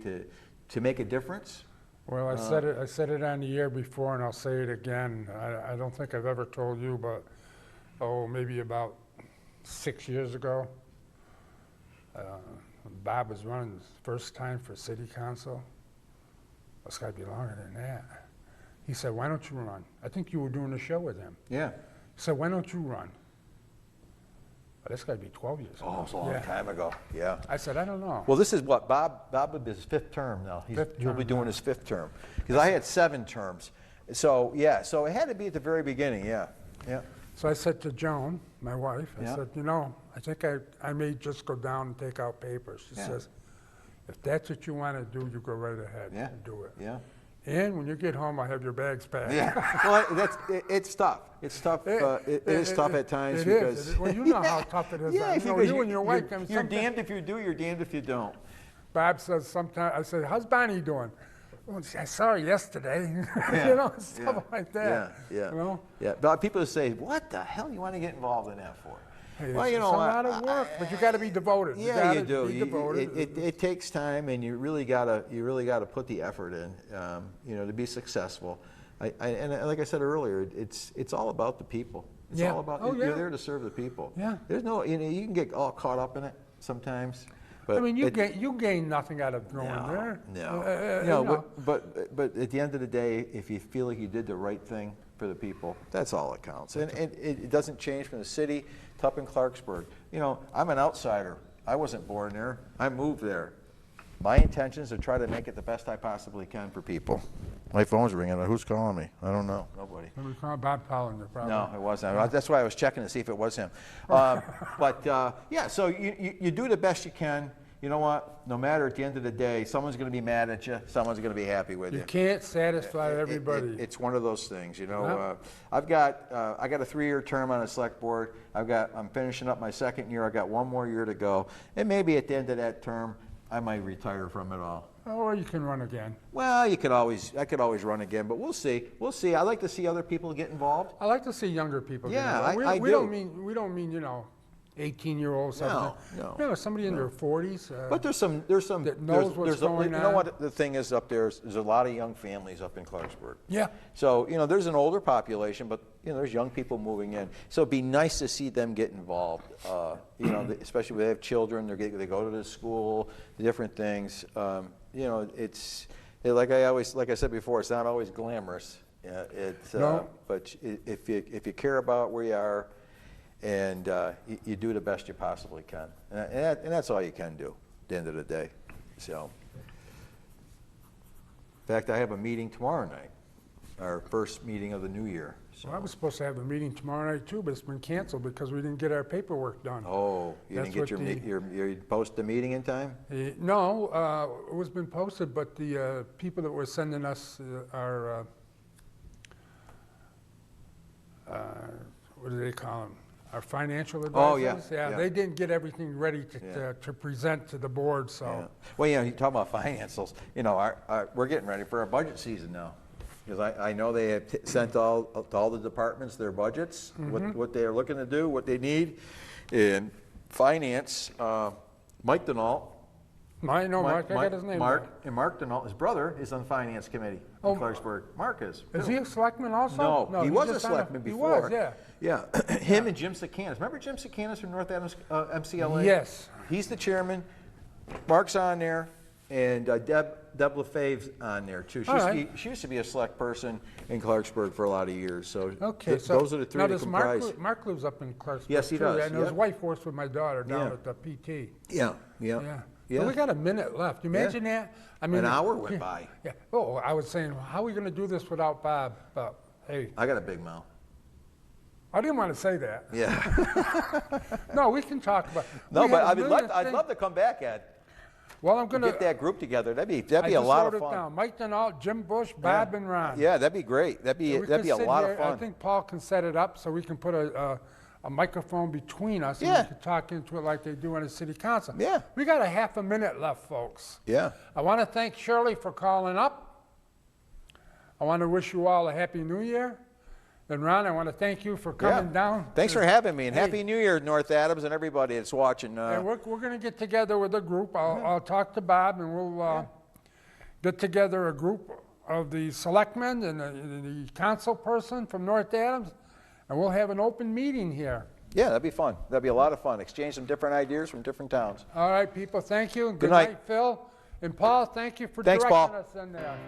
to make a difference. Well, I said it on the air before, and I'll say it again. I don't think I've ever told you, but maybe about 6 years ago, Bob was running his first time for city council. It's got to be longer than that. He said, "Why don't you run?" I think you were doing a show with him. Yeah. He said, "Why don't you run?" But that's got to be 12 years ago. Oh, it's a long time ago. Yeah. I said, "I don't know." Well, this is what Bob will be his 5th term now. He'll be doing his 5th term because I had 7 terms. So yeah, so it had to be at the very beginning. Yeah, yeah. So I said to Joan, my wife, I Yeah. said, I think I may just go down and take out papers. She Yeah. says, if that's what you want to do, you go right ahead Yeah. and do it. Yeah. And when you get home, I have your bags packed. Yeah. Well, it's tough. It's tough. It is tough at times it is. because. Well, you know how tough it is. Yeah, You and your wife. I mean, you're sometimes- damned if you do. You're damned if you don't. Bob says sometimes, I said, how's Bonnie doing? Well, I saw her yesterday. Yeah. Stuff like that. Yeah. You know? Yeah. But people say, "What the hell you want to get involved in that for?" Well, you It's know, a lot of work, but you got to be devoted. Yeah, gotta you do. Be devoted. It takes time, and you really gotta put the effort in, to be successful. And like I said earlier, it's all about the people. It's Yeah. all about Oh, you're yeah. there to serve the people. Yeah. There's no, you can get all caught up in it sometimes. But I mean, you gain nothing out of going no, there. no. But at the end of the day, if you feel like you did the right thing for the people, that's all that counts. And it doesn't change from the city to up in Clarksburg. I'm an outsider. I wasn't born there. I moved there. My intention is to try to make it the best I possibly can for people. My phone's ringing. Who's calling me? I don't know. Nobody. We call Bob Pollinger, probably. No, it wasn't. That's why I was checking to see if it was him. Yeah, so you do the best you can. You know what? No matter, at the end of the day, someone's going to be mad at you. Someone's going to be happy with you. You can't satisfy everybody. It's one of those things, Yeah. I got a 3-year term on the select board. I'm finishing up my 2nd year. I got 1 more year to go, and maybe at the end of that term, I might retire from it all. Or you can run again. Well, I could always run again, but we'll see. We'll see. I like to see other people get involved. I like to see younger people. get Yeah, involved. I we do. We don't mean 18-year-olds. No. Somebody in their 40s. But there's some that knows what's going You know on. what the thing is up there is there's a lot of young families up in Clarksburg. Yeah. So, there's an older population, but, there's young people moving in. So it'd be nice to see them get involved, especially when they have children, they go to the school, the different things. It's, like I said before, it's not always glamorous. No. But if you care about where you are, and you do the best you possibly can. And that's all you can do at the end of the day. So, in fact, I have a meeting tomorrow night, our first meeting of the new year. So. Well, I was supposed to have a meeting tomorrow night too, but it's been canceled because we didn't get our paperwork done. Oh, you That's didn't get what your post the meeting in time? No, it was been posted, but the people that were sending us our, what do they call them? Our financial advisors? Oh, yeah. They didn't get everything ready Yeah. to present to the board, so. Yeah. Well, you talk about financials. We're getting ready for our budget season now. Because I know they have sent to all the departments their budgets, what they are looking to do, what they need. And finance, Mike Denault. I got his name. Mark Denault, his brother, is on the finance committee in Clarksburg. Mark is. Is he a selectman also? No, he was a selectman before. He was, yeah. Yeah, him and Jim Sikanis. Remember Jim Sikanis from North Adams MCLA? Yes. He's the chairman. Mark's on there, and Deb LaFave's on there too. She used to be a select person in Clarksburg for a lot of years. So, Okay, so those are the three now that does comprise. Mark lives up in Clarksburg. Yes, he too, does, And his yep. wife works with my daughter down Yeah. at the PT. Yeah. Yeah. Yeah. Well, we got a minute left. You imagine that? I mean, An hour went by. Yeah. Oh, I was saying, how are we going to do this without Bob? But hey, I got a big mouth. I didn't want to say that. Yeah. No, we can talk about. No, we but had a million I'd things- love to come back, Ed. Well, I'm going to Get that group together. That'd be I a just lot wrote of it fun. down. Mike Denault, Jim Bush, Bob, and Ron. Yeah, that'd be great. That'd be We a can sit lot here. of fun. I think Paul can set it up so we can put a microphone between us and Yeah. we can talk into it like they do on the city council. Yeah. We got a half a minute left, folks. Yeah. I want to thank Shirley for calling up. I want to wish you all a happy new year. And Ron, I want to thank you for coming down. Thanks for having me, and Hey. Happy New Year, North Adams, and everybody that's watching. And we're going to get together with a group. I'll talk to Bob, and we'll get together a group of the selectmen and the council person from North Adams, and we'll have an open meeting here. Yeah, that'd be fun. That'd be a lot of fun. Exchange some different ideas from different towns. All right, people, thank you. And Good good night. night, Phil. And Paul, thank you for Thanks, directing Paul. us in there.